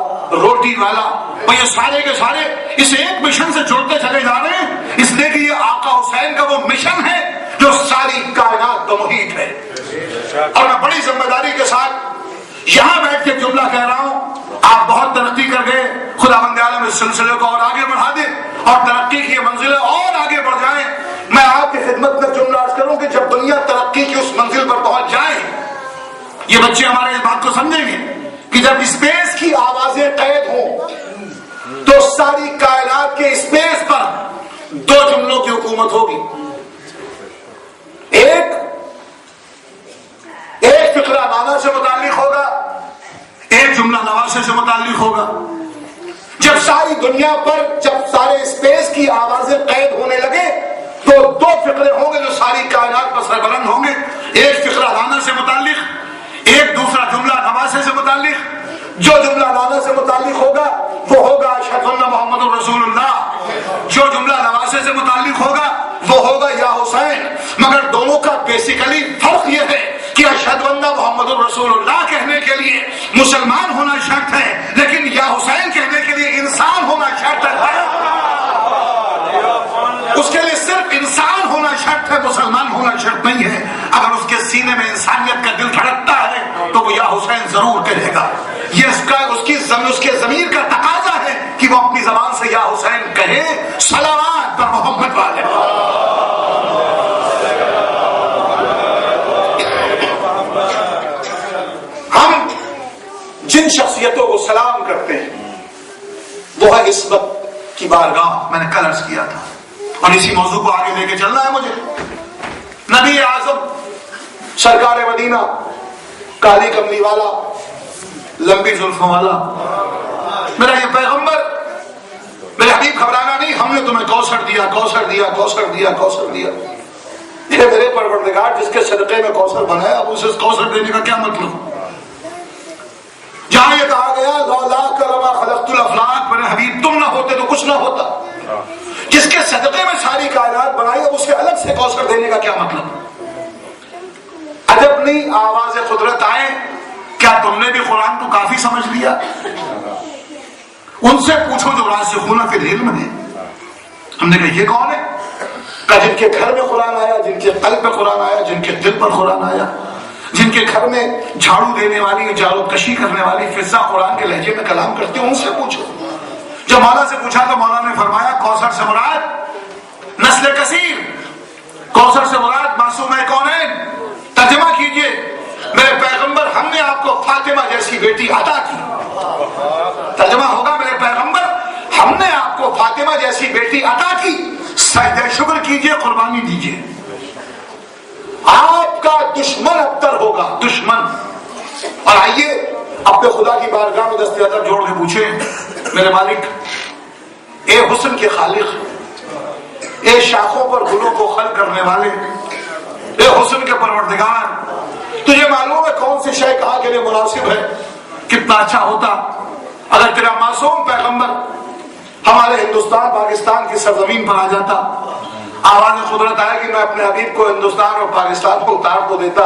روٹی والا، یہ سارے کے سارے اس ایک مشن سے جڑتے چلے جا رہے ہیں، اس لیے کہ یہ آقا حسین کا وہ مشن ہے جو ساری کائنات کا محیط ہے. اور میں بڑی ذمہ داری کے ساتھ یہاں بیٹھ کے جملہ کہہ رہا ہوں، آپ بہت ترقی کر گئے، خدا بند عالم اس سلسلے کو اور آگے بڑھا دے اور ترقی کی منزلیں اور آگے بڑھ جائیں. میں آپ کی خدمت میں جملہ عرض کروں کہ جب دنیا ترقی کی اس منزل پر پہنچ جائے، یہ بچے ہمارے اس بات کو سمجھیں گے کہ جب اسپیس کی آوازیں قید ہوں تو ساری کائنات کے اسپیس پر 2 جملوں کی حکومت ہوگی. ایک فقرہ نامہ سے متعلق ہوگا، ایک جملہ نواسے سے متعلق ہوگا. جب ساری دنیا پر، جب سارے اسپیس کی آوازیں قید ہونے لگے تو 2 فقرے ہوں گے جو ساری کائنات پر سربلند ہوں گے. ایک فقرہ نامہ سے متعلق، ایک دوسرا جملہ نواسے سے متعلق. جو جملہ نامہ سے متعلق ہوگا وہ ہوگا اشہد ان محمد الرسول اللہ. جو جملہ نواسے سے متعلق ہوگا وہ ہوگا یا حسین. مگر دونوں کا بیسیکلی فرق یہ ہے کہ اشہد ان محمد الرسول اللہ کہنے کے لیے مسلمان ہونا شرط ہے، سینے میں انسانیت کا دل دھڑکتا ہے تو وہ یا حسین ضرور کہے گا. یہ اس کے ضمیر کا تقاضا ہے کہ وہ اپنی زبان سے یا حسین کہے. صلوات پر محمد والے. ہم جن شخصیتوں کو سلام کرتے ہیں وہ ہے عصمت کی بارگاہ. میں نے کل عرض کیا تھا اور اسی موضوع کو آگے لے کے چلنا ہے مجھے. نبی اعظم سرکار مدینہ، کالی کملی والا، لمبی زلفوں والا، میرا یہ پیغمبر، میرے حبیب گھبرانا نہیں، ہم نے تمہیں کوثر دیا، کوثر دیا، کوثر دیا، کوثر دیا. یہ میرے پروردگار جس کے صدقے میں کوثر بنایا، اب اسے کوثر دینے کا کیا مطلب؟ جہاں یہ کہا گیا لولا کرما خلقت الافلاک، میرے حبیب تم نہ ہوتے تو کچھ نہ ہوتا. جس کے صدقے میں ساری کائنات بنائی، اب اس کے الگ سے کوثر دینے کا کیا مطلب؟ عجب نہیں آواز قدرت آئے، کیا تم نے بھی قرآن کو کافی سمجھ لیا؟ ان سے پوچھو جو راسخون فی العلم ہے. ہم نے کہا یہ کون ہے؟ کہ جن کے گھر میں قرآن آیا، جن کے قلب میں قرآن آیا، جن کے دل پر قرآن آیا، جن کے گھر میں جھاڑو دینے والی، جھاڑو کشی کرنے والی فضا قرآن کے لہجے میں کلام کرتے ہیں، ان سے پوچھو. جو مولا سے پوچھا تو مولا نے فرمایا کوثر سے مراد نسل کثیر، کوثر سے مراد معصومہ کونین. ترجمہ کیجئے میرے پیغمبر ہم نے آپ کو فاطمہ جیسی بیٹی عطا کی. ترجمہ ہوگا میرے پیغمبر ہم نے آپ کو فاطمہ جیسی بیٹی عطا کی. سجدہ شکر کیجئے، قربانی دیجئے. آپ کا دشمن ابتر ہوگا، دشمن. اور آئیے اپنے خدا کی بارگاہ میں دست ادب جوڑ کے پوچھے میرے مالک، اے حسن کے خالق، اے شاخوں پر گلوں کو خل کرنے والے، اے حسن کے پروردگار، تجھے معلوم ہے کون سی شے کہاں کے لیے مناسب ہے؟ کتنا اچھا ہوتا اگر تیرا معصوم پیغمبر ہمارے ہندوستان پاکستان کی سرزمین پر آ جاتا. آواز قدرت آئے کہ میں اپنے حبیب کو ہندوستان اور پاکستان کو اتار کو دیتا،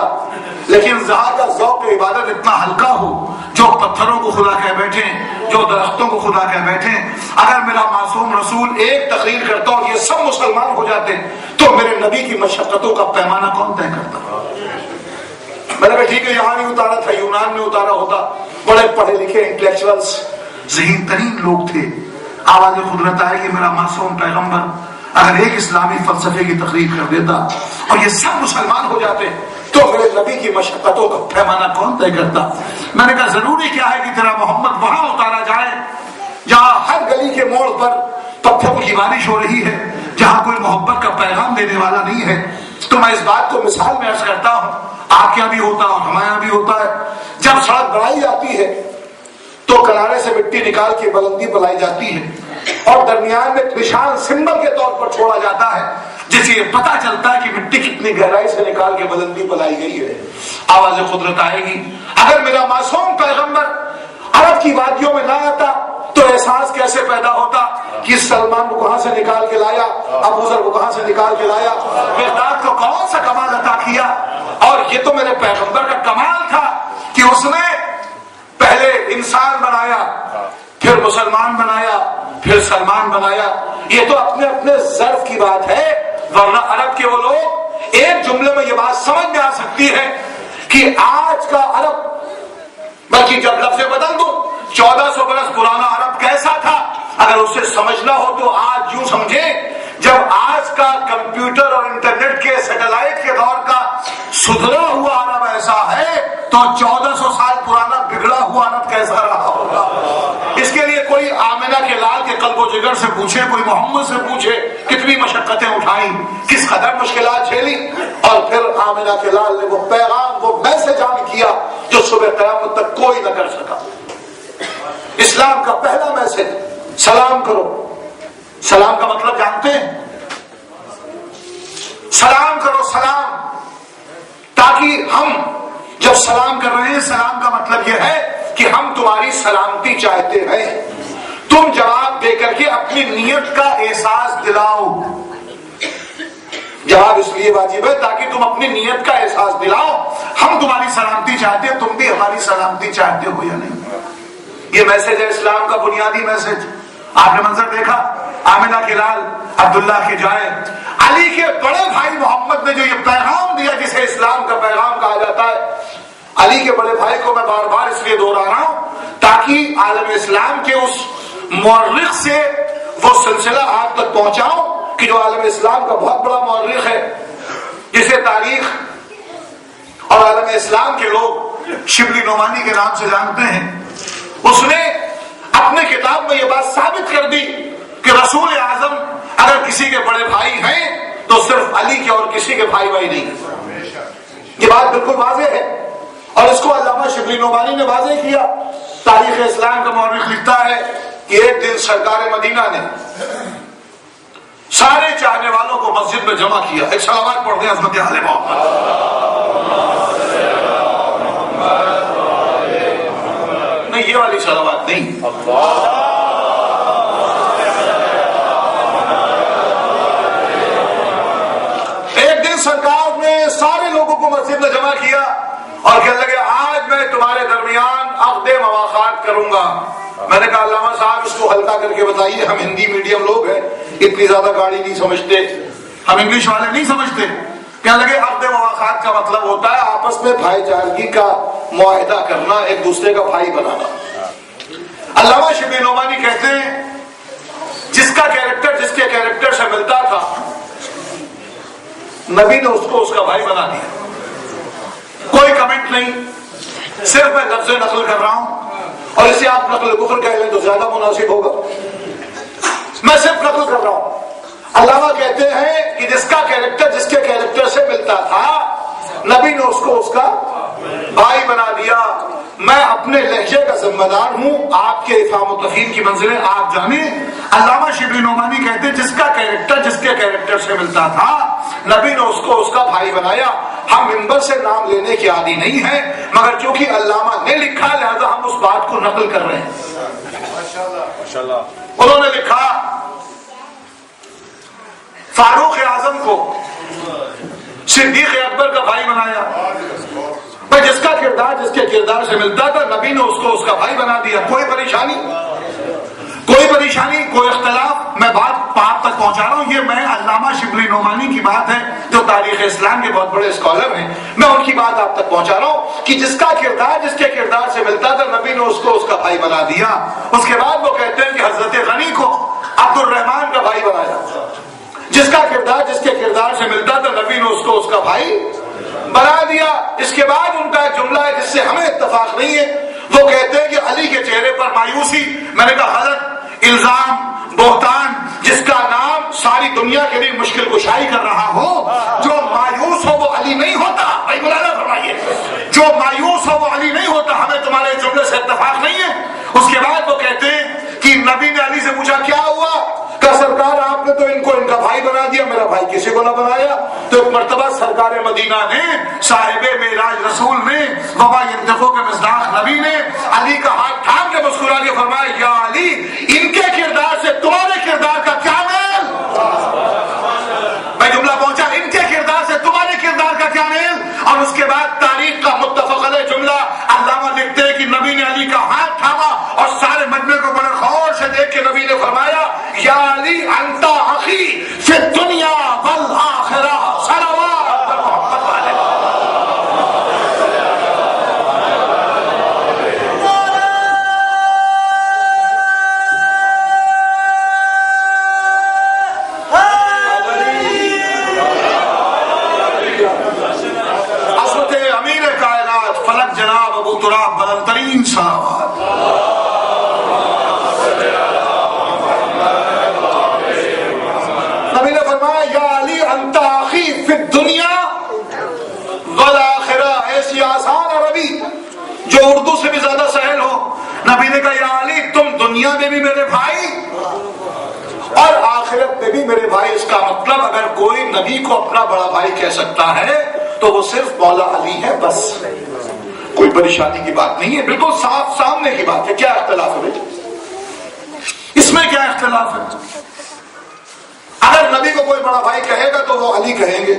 لیکن ذات کا ذوق عبادت اتنا ہلکا ہو، جو پتھروں کو خدا کہہ بیٹھے، جو درختوں کو خدا کہہ بیٹھے. اگر میرا معصوم رسول ایک تقریر کرتا اور یہ سب مسلمان ہو جاتے تو میرے نبی کی مشقتوں کا پیمانہ کون طے کرتا؟ میں نے کہا ٹھیک ہے یہاں نہیں اتارا تھا، یونان میں اتارا ہوتا. بڑے پڑھے لکھے انٹلیکچوئلز، ذہین ترین لوگ تھے. آواز قدرت آئے کہ میرا معصوم پیغمبر اگر ایک اسلامی فلسفے کی تقریر کر دیتا اور یہ سب مسلمان ہو جاتے تو میرے نبی کی مشقتوں کا پیمانہ کون طے کرتا؟ میں نے کہا ضروری کیا ہے کہ تیرا محمد وہاں اتارا جائے جہاں ہر گلی کے موڑ پر پتھروں کی بارش ہو رہی ہے، جہاں کوئی محبت کا پیغام دینے والا نہیں ہے. تو میں اس بات کو مثال میں عرض کرتا ہوں، آپ کے یہاں بھی ہوتا اور ہمارے یہاں بھی ہوتا ہے. جب سڑک بنائی جاتی ہے تو کنارے سے مٹی نکال کے بلندی پر لائی جاتی ہے اور درمیان میں نشان سمبل کے طور پر چھوڑا جاتا ہے جس سے یہ پتا چلتا ہے کہ مٹی کتنی گہرائی سے نکال کے بلندی پر لائی گئی ہے. آواز قدرت آئے گی اگر میرا معصوم پیغمبر عرب کی وادیوں میں نہ آتا تو احساس کیسے پیدا ہوتا کہ سلمان کو کہاں سے نکال کے لایا، ابو ذر کو کہاں سے نکال کے لایا، مقداد کو کون سا کمال عطا کیا. اور یہ تو میرے پیغمبر کا کمال تھا کہ اس نے پہلے انسان بنایا، پھر مسلمان بنایا، پھر سلمان بنایا. یہ تو اپنے اپنے ظرف کی بات ہے، ورنہ عرب کے وہ لوگ ایک جملے میں یہ بات سمجھ میں آ سکتی ہے کہ آج کا عرب، بلکہ جب لفظ بدل دو 1400 برس پرانا عرب کیسا تھا، اگر اسے سمجھنا ہو تو آج یوں سمجھیں جب آج کا کمپیوٹر اور انٹرنیٹ کے سیٹلائٹ کے دور کا سدھرا ہوا عرب ایسا ہے تو 1400 سال پرانا بگڑا ہوا عرب کیسا رہا ہوگا. اس کے لیے کوئی آمنہ کے لال کے قلب و جگر سے پوچھے، کوئی محمد سے پوچھے کتنی مشقتیں اٹھائیں، کس قدر مشکلات جھیلی، اور پھر آمنہ کے لال نے وہ پیغام، وہ میسج عام کیا جو صبح قیامت تک کوئی نہ کر سکا. اسلام کا پہلا میسج سلام کرو. سلام کا مطلب جانتے ہیں؟ سلام کرو، سلام. تاکہ ہم جب سلام کر رہے ہیں، سلام کا مطلب یہ ہے کہ ہم تمہاری سلامتی چاہتے ہیں. تم جواب دے کر کے اپنی نیت کا احساس دلاؤ. جواب اس لیے واجب ہے تاکہ تم اپنی نیت کا احساس دلاؤ. ہم تمہاری سلامتی چاہتے ہیں، تم بھی ہماری سلامتی چاہتے ہو یا نہیں. یہ میسج ہے اسلام کا بنیادی میسج. آپ نے منظر دیکھا آمنہ کے لال عبداللہ کے جائے، علی کے بڑے بھائی محمد نے جو یہ پیغام دیا جسے اسلام کا پیغام کہا جاتا ہے، علی کے بڑے بھائی کو میں بار بار اس لیے دوہرا رہا ہوں تاکہ عالم اسلام کے اس مورخ سے وہ سلسلہ آپ تک پہنچاؤں کہ جو عالم اسلام کا بہت بڑا مورخ ہے، جسے تاریخ اور عالم اسلام کے لوگ شبلی نعمانی کے نام سے جانتے ہیں. اس نے اپنے کتاب میں یہ بات ثابت کر دی کہ رسول اعظم اگر کسی کے بڑے بھائی ہیں تو صرف علی کے اور کسی کے بھائی نہیں. یہ بات بالکل واضح ہے اور اس کو علامہ شبلی نعمانی نے واضح کیا. تاریخ اسلام کا مورخ لکھتا ہے کہ ایک دن سرکار مدینہ نے سارے چاہنے والوں کو مسجد میں جمع کیا. ایک صلوات پڑھ دیں حضرت آل محمد. نہیں، یہ والی صلوات نہیں. ایک دن سرکار نے سارے لوگوں کو مسجد میں جمع کیا اور کہنے لگے آج میں تمہارے درمیان عقد مواخات کروں گا. میں نے کہا علامہ صاحب اس کو ہلکا کر کے بتائیے، ہم ہندی میڈیم لوگ ہیں، اتنی زیادہ گاڑی نہیں سمجھتے، ہم انگلش والے نہیں سمجھتے. کہنے لگے عقد مواخات کا مطلب ہوتا ہے آپس میں بھائی چارگی کا معاہدہ کرنا، ایک دوسرے کا بھائی بنانا. علامہ شبلی نعمانی کہتے ہیں جس کا کیریکٹر جس کے کیریکٹر سے ملتا تھا نبی نے اس کو اس کا بھائی بنا دیا. کوئی کمنٹ نہیں، صرف میں لفظ نقل کر رہا ہوں اور اسے آپ نقل کفر کہہ لیں تو زیادہ مناسب ہوگا. میں صرف نقل کر رہا ہوں. علامہ کہتے ہیں کہ جس کا کیریکٹر جس کے کیریکٹر سے ملتا تھا نبی نے اس کو اس کا بھائی بنا دیا. میں اپنے لہجے کا ذمہ دار ہوں، آپ کے افہام و تفہیم کی منزلیں آپ جانیں. علامہ شبلی نعمانی کہتے ہیں جس کا کیریکٹر جس کے کیریکٹر سے ملتا تھا نبی نے اس کو اس کا بھائی بنایا. ہم منبر سے نام لینے کے عادی نہیں ہیں مگر چونکہ علامہ نے لکھا لہذا ہم اس بات کو نقل کر رہے ہیں. انہوں نے لکھا فاروق اعظم کو صدیق اکبر کا بھائی بنایا. جس کا کردار جس کے کردار سے ملتا تھا نبی نے اس کو اس کا بھائی بنا دیا. کوئی پریشانی کوئی اختلاف. میں بات آپ تک پہنچا رہا ہوں. یہ میں علامہ شبلی نعمانی کی بات ہے جو تاریخ اسلام کے بہت بڑے اسکالر ہیں، میں ان کی بات آپ تک پہنچا رہا ہوں کہ جس کا کردار جس کے کردار سے ملتا تھا نبی نے اس کو اس کا بھائی بنا دیا. اس کے بعد وہ کہتے ہیں کہ حضرت غنی کو عبد الرحمان کا بھائی بنایا. جس کا کردار جس کے کردار سے ملتا تھا نبی نے اس کو اس کا بھائی بنا دیا. اس کے بعد ان کا ایک جملہ ہے جس سے ہمیں اتفاق نہیں ہے. وہ کہتے ہیں کہ علی کے چہرے پر مایوسی. میں نے کہا غلط، الزام، بہتان. جس کا نام ساری دنیا کے لیے مشکل کشائی کر رہا ہو، جو مایوس ہو وہ علی نہیں ہوتا. بھائی مولانا فرمائیے، جو مایوس ہو وہ علی نہیں ہوتا. ہمیں تمہارے جملے سے اتفاق نہیں ہے. اس کے بعد وہ کہتے ہیں کہ نبی نے علی سے پوچھا کیا ہوا؟ کہ سرکار آپ نے تو ان کو ان کا بھائی بنا دیا، میرا بھائی کسی کو نہ بنایا. تو ایک مرتبہ سرکار مدینہ نے صاحب معراج رسول نے وما ينطق کے مصداق نبی نے علی کا ہاتھ تھام کے مسکرا کے فرمایا یا علی ان کے کردار سے تمہارے کردار کا کیا میل؟ میں جملہ پہنچا، ان کے کردار سے تمہارے کردار کا کیا میل؟ اور اس کے بعد تاریخ کا متفق علیہ جملہ علامہ لکھتے ہیں کہ نبی نے علی کا ہاتھ تھاما اور سارے مجمع کو بڑے غور سے دیکھ کے نبی نے فرمایا یا علی انت اخی فی الدنیا والآخرہ صلوات محمد علیہ. عظمت امیر کائنات فلک جناب ابو تراب بلند ترین صلوات. نبی نے فرمایا یا علی انت اخی فی الدنیا والآخرہ. ایسی آسان عربی جو اردو سے بھی زیادہ سہل ہو. نبی نے کہا یا علی تم دنیا میں بھی میرے بھائی اور آخرت میں بھی میرے بھائی. اس کا مطلب اگر کوئی نبی کو اپنا بڑا بھائی کہہ سکتا ہے تو وہ صرف مولا علی ہے، بس. کوئی پریشانی کی بات نہیں ہے، بالکل صاف سامنے کی بات ہے. کیا اختلاف ہے بیٹا؟ اس میں کیا اختلاف ہے؟ اگر نبی کو کوئی بڑا بھائی کہے گا تو وہ علی کہیں گے،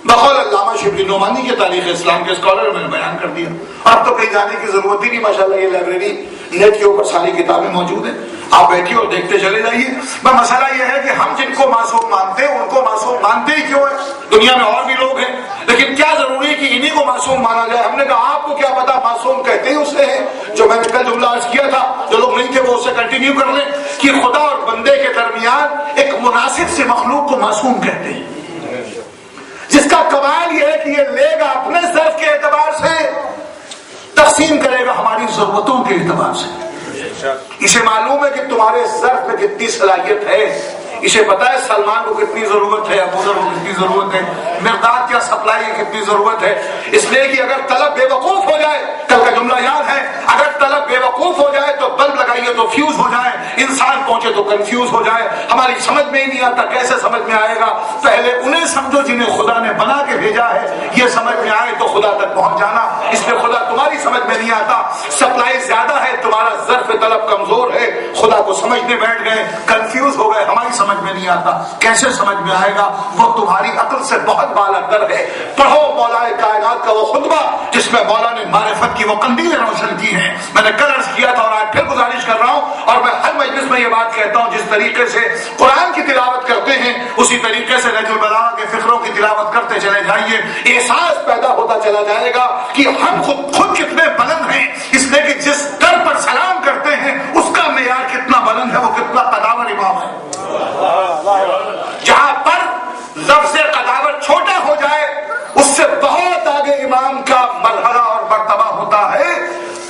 بقول علامہ شبلی نعمانی کے تاریخ اسلام کے اسکالر میں نے بیان کر دیا. اب تو کہیں جانے کی ضرورت ہی نہیں، ماشاءاللہ یہ لائبریری نیٹ کے اوپر ساری کتابیں موجود ہیں، آپ بیٹھیے اور دیکھتے چلے جائیے. مسئلہ یہ ہے کہ ہم جن کو معصوم مانتے ہیں ان کو معصوم مانتے ہی کیوں ہے؟ دنیا میں اور بھی لوگ ہیں، لیکن کیا ضروری ہے کہ انہی کو معصوم مانا جائے؟ ہم نے کہا آپ کو کیا پتا، معصوم کہتے ہی اسے ہیں جو میں نے کل جملہ عرض کیا تھا، جو لوگ نہیں تھے وہ اسے کنٹینیو کر لیں کہ خدا اور بندے کے درمیان ایک مناسب سے مخلوق کو معصوم کہتے ہیں، جس کا کمال یہ ہے کہ یہ لے گا اپنے ظرف کے اعتبار سے، تقسیم کرے گا ہماری ضرورتوں کے اعتبار سے. اسے معلوم ہے کہ تمہارے ظرف میں کتنی صلاحیت ہے، اسے پتا ہے سلمان کو کتنی ضرورت ہے، ابو ذر کو کتنی ضرورت ہے، مقداد کیا سپلائی کی کتنی ضرورت ہے. اس لیے کہ اگر طلب بے وقوف ہو جائے، کل کا جملہ یاد ہے، اگر طلب بے وقوف ہو جائے تو بلب لگائیے تو فیوز ہو جائے، انسان پہنچے تو کنفیوز ہو جائے. ہماری سمجھ میں ہی نہیں آتا، کیسے سمجھ میں آئے گا؟ پہلے انہیں سمجھو جنہیں خدا نے بنا کے بھیجا ہے، یہ سمجھ میں آئے تو خدا تک پہنچ جانا. اس لیے خدا تمہاری سمجھ میں نہیں آتا، سپلائی زیادہ ہے، تمہارا ظرف طلب کمزور ہے، خدا کو سمجھنے بیٹھ گئے، کنفیوز ہو گئے، ہماری سمجھ میں نہیں آتا. کیسے سمجھ میں آئے گا؟ وہ تمہاری عقل سے بہت بالا تر ہے. پڑھو مولا کائنات کا وہ خطبہ جس میں مولا نے معرفت کی وہ قندیلیں روشن کی ہیں. میں نے کل عرض کیا تھا اور آج پھر گزارش کر رہا ہوں، اور میں ہر مجلس میں یہ بات کہتا ہوں، جس طریقے سے قرآن کی تلاوت کرتے ہیں اسی طریقے سے نہج البلاغہ کے فقروں کی تلاوت کرتے چلے جائیے. احساس پیدا ہوتا چلا جائے گا کہ ہم خود کتنے بلند ہیں، اس لیے کہ جس در پر سلام کرتے ہیں اس کا معیار کتنا بلند ہے، وہ کتنا قداور امام ہے. جہاں پر لفظ قداور چھوٹا ہو جائے اس سے بہت آگے امام کا مرحلہ اور مرتبہ ہوتا ہے.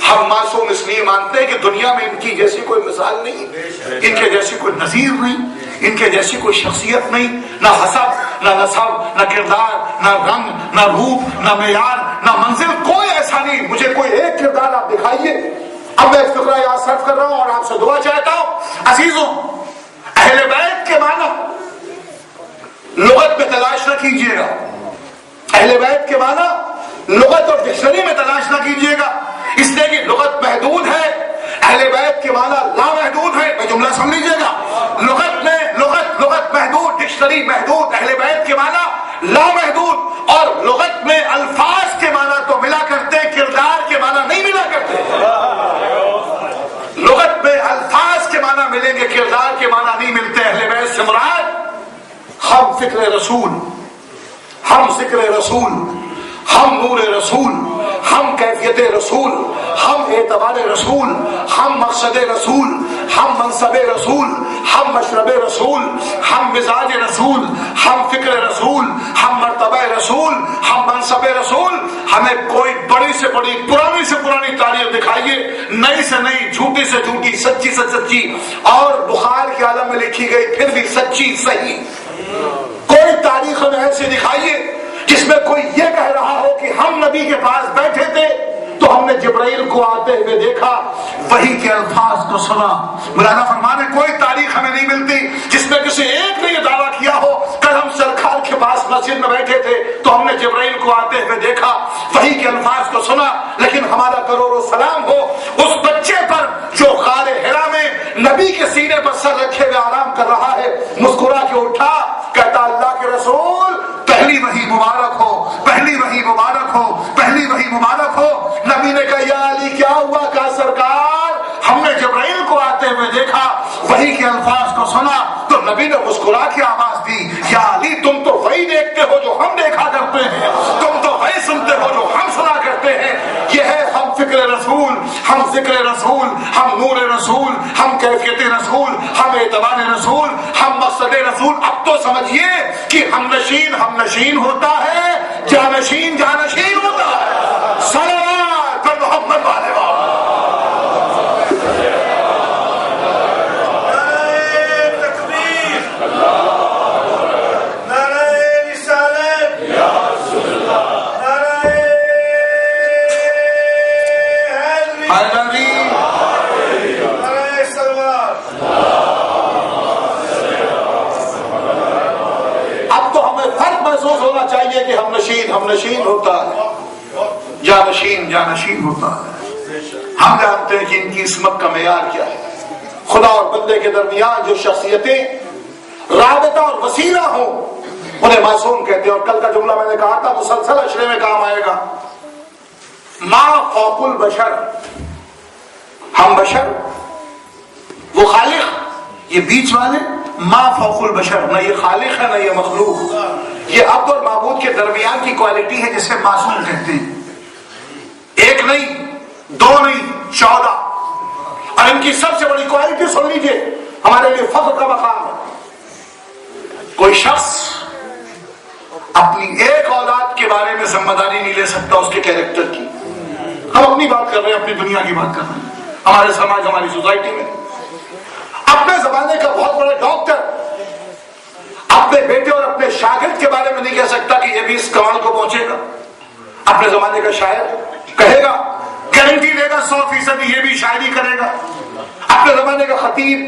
ہم معصوم اس لیے مانتے ہیں کہ دنیا میں ان کی جیسی کوئی مثال نہیں، ان کے جیسی کوئی نظیر نہیں، ان کے جیسی کوئی شخصیت نہیں، نہ حسب نہ نسب نہ کردار نہ رنگ نہ روپ نہ معیار نہ منزل، کوئی ایسا نہیں. مجھے کوئی ایک کردار آپ دکھائیے. اب میں فقرہ یاد صرف کر رہا ہوں اور آپ سے دعا چاہتا ہوں. عزیزوں، اہل بیت کے معنی لغت میں تلاش نہ کیجیے گا، اہل بیت کے معنی لغت اور ڈکشنری میں تلاش نہ کیجیے گا، اس لیے کہ لغت محدود ہے، اہل بیت کے معنی لامحدود ہے. میں جملہ سن لیجیے گا، لغت میں لغت محدود، ڈکشنری محدود، اہل بیت کے معنی لامحدود. اور لغت میں الفاظ کے معنی تو ملا کرتے، کردار کے معنی نہیں ملا کرتے. لغت میں الفاظ کے معنی ملیں گے، کردار کے معنی نہیں ملتے. اہل بیت سے مراد ہم فکر رسول، ہم ذکر رسول، ہم نور رسول، ہم کیفیت رسول، ہم اعتبار رسول، ہم مقصد رسول، ہم منصب رسول، ہم مشرب رسول، ہم مزاج رسول، ہم فکر رسول، ہم مرتبہ رسول، ہم منصب رسول. ہمیں کوئی بڑی سے بڑی پرانی سے پرانی تاریخ دکھائیے، نئی سے نئی، جھوٹی سے جھوٹی، سچی سے سچی، اور بخار کے عالم میں لکھی گئی پھر بھی سچی صحیح. کوئی تاریخ ہمیں ایسی دکھائیے جس میں کوئی یہ کہہ رہا ہو کہ ہم نبی کے پاس بیٹھے تھے تو ہم نے جبرائیل کو آتے ہوئے دیکھا، وحی کے الفاظ کو سنا. مولانا فرمانے کوئی تاریخ ہمیں نہیں ملتی جس میں کسی ایک نے یہ دعویٰ کیا ہو کل ہم سرکار کے پاس مسجد میں بیٹھے تھے تو ہم نے جبرائیل کو آتے ہوئے دیکھا، وحی کے الفاظ کو سنا. لیکن ہمارا کروڑ و سلام ہو اس بچے پر جو غار حرا میں نبی کے سینے پر سر رکھے ہوئے آرام کر رہا ہے، مسکرا کے اٹھا، کہتا اللہ کے رسول پہلی وحی مبارک ہو، پہلی وحی مبارک ہو، پہلی وحی مبارک ہو. نبی نے کہا یا علی کیا ہوا؟ کہا سرکار ہم نے جبرائیل کو آتے ہوئے دیکھا، وحی کے الفاظ کو سنا. تو نبی نے مسکرا کے آواز دی، یا علی تم تو وہی دیکھتے ہو جو ہم دیکھا کرتے ہیں، تم تو وہی سنتے ہو جو ہم سنا کرتے ہیں. یہ ہے ہم فکر رسول، ہم ذکر رسول، ہم نور رسول، ہم کیفیت رسول، ہم اعتبار رسول، ہم مقصد رسول. اب تو سمجھیے کہ ہم نشین ہوتا ہے، جانشین جانشین ہوتا ہے. صلوات پر محمد والے چاہیے کہ ہم نشین ہوتا ہے، جانشین ہوتا ہے. ہم جانتے ہیں کہ ان کی عصمت کا معیار کیا ہے. خدا اور بندے کے درمیان جو شخصیتیں رابطہ اور وسیلہ ہوں انہیں معصوم کہتے ہیں. اور کل کا جملہ میں نے کہا تھا مسلسل اشرے میں کام آئے گا. ما فوق البشر، ہم بشر، وہ خالق، یہ بیچ والے ما فوق البشر، نہ یہ خالق ہے نہ یہ مخلوق. یہ عبد اور معبود کے درمیان کی کوالٹی ہے جسے معصوم کہتے ہیں. ایک نہیں، دو نہیں، 14. اور ان کی سب سے بڑی کوالٹی سن لیجیے، ہمارے لیے فخر کا مقام ہے. کوئی شخص اپنی ایک اولاد کے بارے میں ذمہ داری نہیں لے سکتا اس کے کیریکٹر کی. ہم اپنی بات کر رہے ہیں، اپنی دنیا کی بات کر رہے ہیں. ہمارے سماج، ہماری سوسائٹی میں اپنے زمانے کا بہت بڑا ڈاکٹر اپنے بیٹے اور اپنے شاگرد کے بارے میں نہیں کہہ سکتا کہ یہ بھی اس کمال کو پہنچے گا. اپنے زمانے کا شاعر کہے گا، گارنٹی دے گا 100% یہ بھی شاعری کرے گا. اپنے زمانے کا خطیب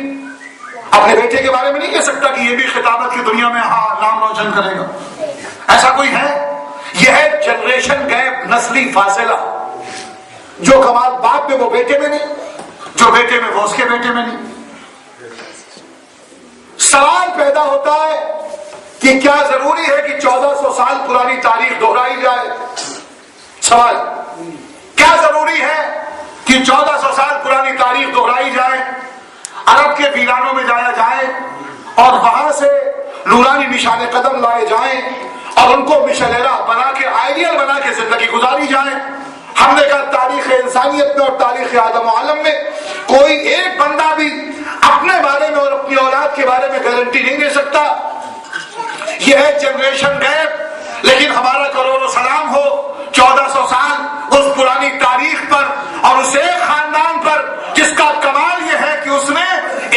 اپنے بیٹے کے بارے میں نہیں کہہ سکتا کہ یہ بھی خطابت کی دنیا میں نام روشن کرے گا. ایسا کوئی ہے؟ یہ ہے جنریشن گیپ، نسلی فاصلہ. جو کمال باپ میں وہ بیٹے میں نہیں، جو بیٹے میں وہ اس کے بیٹے میں نہیں. سوال پیدا ہوتا ہے کہ کیا ضروری ہے کہ 1400 سال پرانی تاریخ دہرائی جائے؟ سوال، کیا ضروری ہے کہ 1400 سال پرانی تاریخ دہرائی جائے، عرب کے ویرانوں میں جایا جائے اور وہاں سے نورانی نشان قدم لائے جائیں اور ان کو مشلیرہ بنا کے، آئیڈیل بنا کے زندگی گزاری جائے؟ ہم نے کہا تاریخ انسانیت میں اور تاریخ آدم و عالم میں کوئی ایک بندہ بھی اپنے بارے میں اور اپنی اولاد کے بارے میں گارنٹی نہیں دے سکتا. یہ ہے جنریشن گیپ. لیکن ہمارا کروڑ سلام ہو 1400 سال اس پرانی تاریخ پر اور اس ایک خاندان پر جس کا کمال یہ ہے کہ اس نے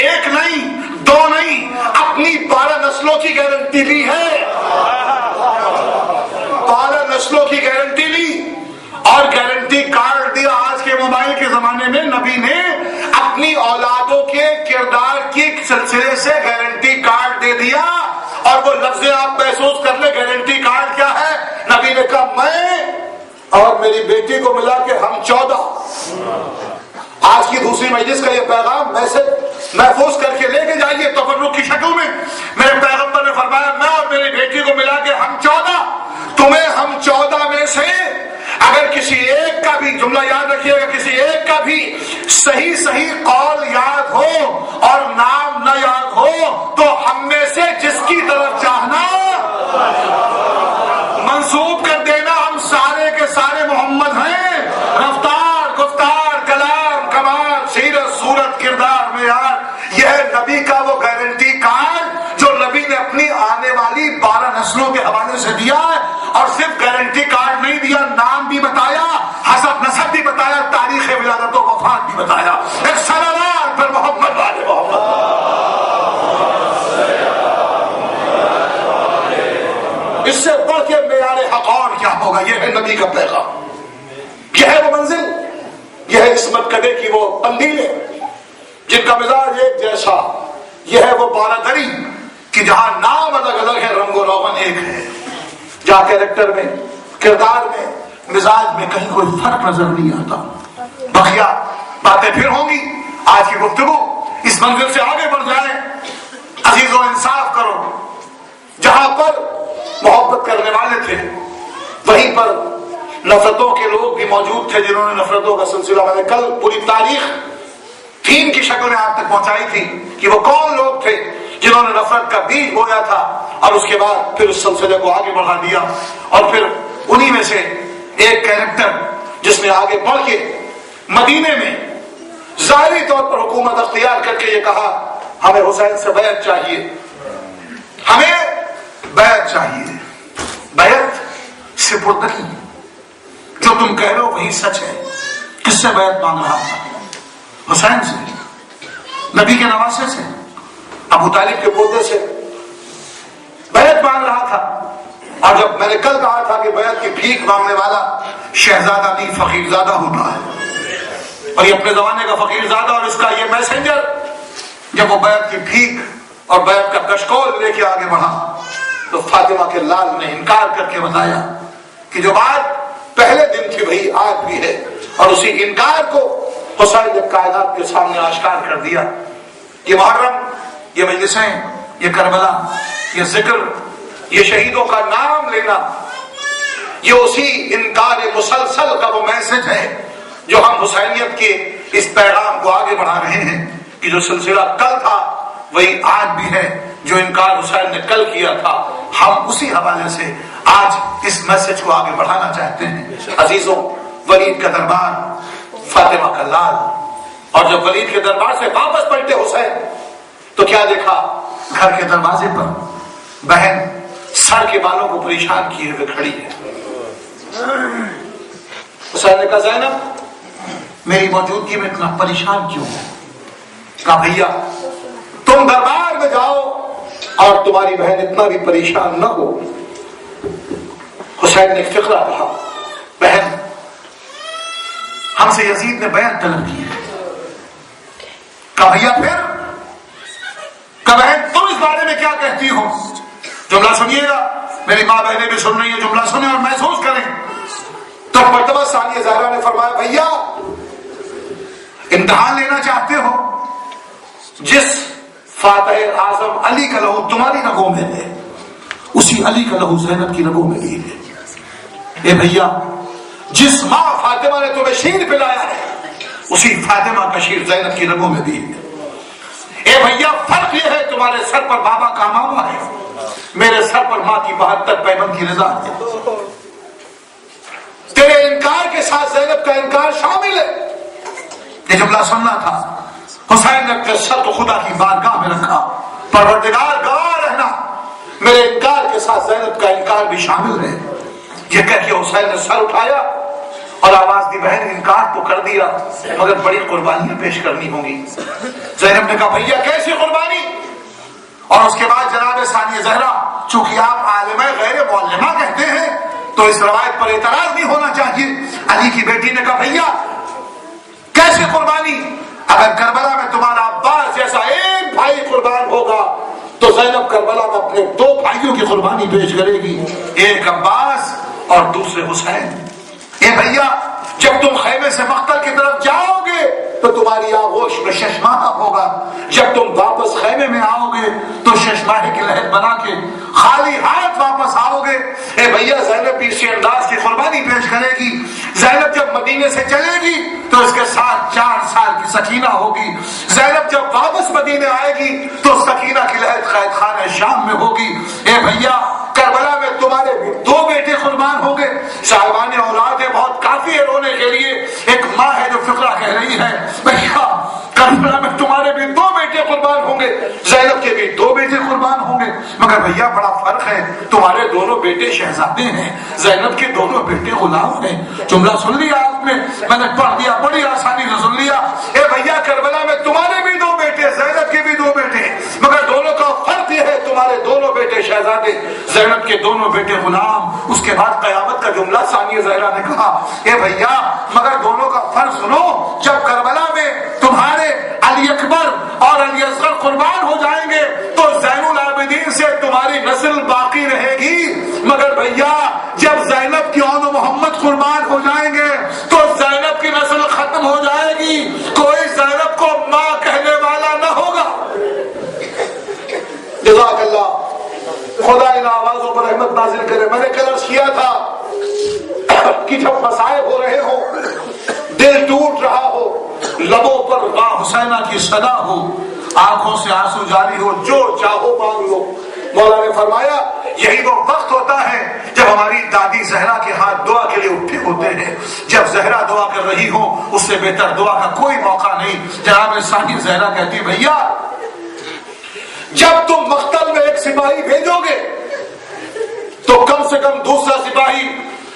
ایک نہیں، دو نہیں، اپنی 12 نسلوں کی گارنٹی لی ہے. 12 نسلوں کی گارنٹی لی اور گارنٹی کارڈ دیا. آج کے موبائل کے زمانے میں نبی نے اپنی اولادوں کے کردار کے سلسلے سے گارنٹی کارڈ دے دیا. اور وہ لفظ آپ محسوس کر لیں، گارنٹی کارڈ کیا ہے؟ نبی نے کہا میں اور میری بیٹی کو ملا کے ہم 14. آج کی دوسری مجلس کا یہ پیغام میسج محفوظ کر کے لے کے جائیے تبرک کی شکل میں. میرے پیغمبر نے فرمایا میں اور میری بیٹی کو ملا کے ہم 14. تمہیں ہم 14 میں سے اگر کسی ایک کا بھی، جملہ یاد رکھیے گا، کسی ایک کا بھی صحیح قول یاد ہو اور نام نہ یاد ہو تو ہم میں سے جس کی طرف چاہنا منسوب کر دینا. ہم سارے کے سارے محمد ہیں. رفتار، گفتار، کلام، کمال، سیرت، صورت، کردار، معیار، یہ ہے نبی کا وہ گارنٹی کارڈ جو نبی نے اپنی آنے والی 12 نسلوں کے حوالے سے دیا ہے. اور صرف گارنٹی کارڈ نہیں دیا، نام بھی بتایا، حسب نسب بھی بتایا، تاریخ ولادت و وفات بھی بتایا. ایک صلوات پر محمد والے محمد. اس سے بڑھ کے معیار حق اور کیا ہوگا؟ یہ ہے نبی کا پیغام، یہ ہے وہ منزل، یہ ہے عصمت کدے کی وہ قندیلیں جن کا مزاج ایک جیسا. یہ ہے وہ بالادری کہ جہاں نام الگ الگ ہے، رنگ و روغن ایک ہے. جہاں کیریکٹر میں، کردار میں، مزاج میں کہیں کوئی فرق نظر نہیں آتا. بقیہ باتیں پھر ہوں گی. آج کی گفتگو اس منزل سے آگے بڑھ جائے. عزیزو انصاف کرو. جہاں پر محبت کرنے والے تھے وہیں پر نفرتوں کے لوگ بھی موجود تھے جنہوں نے نفرتوں کا سلسلہ، میں نے کل پوری تاریخ تھیم کی شکل میں آپ تک پہنچائی تھی کہ وہ کون لوگ تھے جنہوں نے نفرت کا بیج بویا تھا اور اس کے بعد پھر اس سلسلے کو آگے بڑھا دیا. اور پھر انہی میں سے ایک کیریکٹر جس نے آگے بڑھ کے مدینے میں ظاہری طور پر حکومت اختیار کر کے یہ کہا ہمیں حسین سے بیعت چاہیے، ہمیں بیعت چاہیے. بیعت سپردگی، جو تم کہہ رہے ہو وہی سچ ہے. کس سے بیعت مانگ رہا تھا؟ حسین سے، نبی کے نواسے سے، ابو طالب کے پوتے سے بیعت مانگ رہا تھا. اور جب میں نے کل کہا تھا کہ بیعت کی بھیک مانگنے والا شہزادہ نہیں فقیر زادہ ہوتا ہے، اور یہ اپنے زمانے کا فقیر زادہ اور اس کا یہ میسنجر جب وہ بیعت کی بھیک اور بیعت کا کشکول لے کے آگے بڑھا تو فاطمہ کے لال نے انکار کر کے بتایا کہ جو بات پہلے دن تھی وہی آج بھی ہے. اور اسی انکار کو حسین نے کائنات کے سامنے آشکار کر دیا. یہ محرم، یہ مجلسیں، یہ کربلا، یہ ذکر یہ شہیدوں کا نام لینا یہ اسی انکار مسلسل کا وہ میسج ہے جو ہم حسینیت کے اس پیغام کو آگے بڑھا رہے ہیں کہ جو سلسلہ کل تھا وہی آج بھی ہے، جو انکار حسین نے کل کیا تھا ہم اسی حوالے سے آج اس میسج کو آگے بڑھانا چاہتے ہیں۔ عزیزوں، ولید کا دربار، فاطمہ کا لال، اور جب ولید کے دربار سے واپس پلٹے حسین تو کیا دیکھا؟ گھر کے دروازے پر بہن سر کے بالوں کو پریشان کیے ہوئے کھڑی ہے۔ حسین نے کہا زینب میری موجودگی میں اتنا پریشان کیوں ہو؟ کہا بھیا تم دربار میں جاؤ اور تمہاری بہن اتنا بھی پریشان نہ ہو۔ حسین نے ایک فقرہ کہا، بہن ہم سے یزید نے بیعت طلب کی ہے۔ کہا بھیا پھر؟ کہا بہن تم اس بارے میں کیا کہتی ہو؟ جملہ سنیے گا، میری ماں بہنیں بھی سن رہی ہیں، جملہ سنیں اور محسوس کریں۔ تو مرتبہ ثانیہ زہرا نے فرمایا بھیا امتحان لینا چاہتے ہو؟ جس فاتح اعظم علی کا لہو تمہاری رگوں میں ہے اسی علی کا لہو زینب کی رگوں میں بھی ہے۔ اے بھیا جس ماں فاطمہ نے تمہیں شیر پلایا ہے اسی فاطمہ کا شیر زینب کی رگوں میں بھی ہے۔ اے بھیا فرق یہ ہے تمہارے سر پر بابا کا امامہ ہے، میرے سر پر ماں کی 72 پیمند کی رضا ہے۔ تیرے انکار کے ساتھ زینب کا انکار شامل ہے۔ یہ جملہ سننا تھا۔ حسین نے اپنے سر کو خدا کی بارگاہ میں رکھا، پروردگار گواہ رہنا میرے انکار کے ساتھ زینب کا انکار بھی شامل ہے۔ یہ کہہ کے حسین نے سر اٹھایا اور آواز دی بہن انکار تو کر دیا مگر بڑی قربانیاں پیش کرنی ہوں گی۔ زینب نے کہا بھیا کیسی قربانی؟ اور اس کے بعد جناب ثانیہ زہرا چونکہ آپ عالمہ غیر معلمہ کہتے ہیں تو اس روایت پر اعتراض نہیں ہونا چاہیے۔ علی کی بیٹی نے کہا بھیا کیسے قربانی؟ اگر کربلا میں تمہارا عباس جیسا ایک بھائی قربان ہوگا تو زینب کربلا میں اپنے 2 بھائیوں کی قربانی پیش کرے گی، ایک عباس اور دوسرے حسین۔ اے بھیا جب تم خیمے سے مقتل کی طرف جاؤ گے تو تمہاری آغوش میں ششماہا ہوگا، جب تم واپس خیمے میں آؤ گے تو ششماہے کی لہر بنا کے خالی ہاتھ واپس آؤ گے۔ اے بھیا زینب بھی اسی انداز کی قربانی پیش کرے گی۔ زینب جب مدینے سے چلے گی تو اس کے ساتھ 4 سال کی سکینہ ہوگی۔ زینب جب واپس مدینے آئے گی تو سکینہ کی لہر قید خانہ شام میں ہوگی۔ اے بھیا کربلا میں تمہارے 2 بیٹے قربان ہوں گے۔ صاحبان اولاد ہے، بہت کافی ہے رونے کے لیے۔ ایک ماں ہے جو فقرہ کہہ رہی ہے بھیا کربلا میں تمہارے بھی 2 بیٹے قربان ہوں گے، زینب کے بھی 2 بیٹے قربان ہوں گے، مگر بھیا بڑا فرق ہے، تمہارے دونوں بیٹے شہزادے ہیں، زینب کے دونوں بیٹے غلام ہیں۔ جملہ سن لیا آپ نے، میں نے پڑھ دیا، بڑی آسانی سے سن لیا۔ اے بھیا کربلا میں تمہارے بھی 2 بیٹے، زینب کے بھی 2 بیٹے، مگر دونوں کا فرق یہ ہے تمہارے دونوں بیٹے شہزادے، زینب کے دونوں بیٹے غلام۔ اس کے بعد قیامت کا جملہ ثانیہ زہرا نے کہا اے بھیا مگر دونوں کا فرق سنو، جب کربلا میں تمہارے علی اکبر اور علی اصغر قربان ہو جائیں گے تو زین العابدین سے تمہاری نسل باقی رہے گی، مگر بھیا جب زینب کی اون محمد قربان ہو جائیں گے تو زینب کی نسل ختم ہو جائے گی، کوئی زینب کو ماں کہنے والا نہ ہوگا۔ جزاک اللہ، خدا ان آوازوں پر رحمت نازل کرے۔ میں نے کل عرض کیا تھا کہ جب مصائب ہو رہے ہو، دل ٹوٹ رہا ہو، لبوں پر ماں حسینہ کی صدا ہو، آنکھوں سے آنسو جاری ہو، جو چاہو مانگ لو۔ مولا نے فرمایا یہی وہ وقت ہوتا ہے جب ہماری دادی زہرا کے ہاتھ دعا کے لیے اٹھے ہوتے ہیں۔ جب زہرا دعا کر رہی ہو اس سے بہتر دعا کا کوئی موقع نہیں۔ جناب ثانیہ زہرا کہتی بھیا جب تم مقتل میں ایک سپاہی بھیجو گے تو کم سے کم دوسرا سپاہی،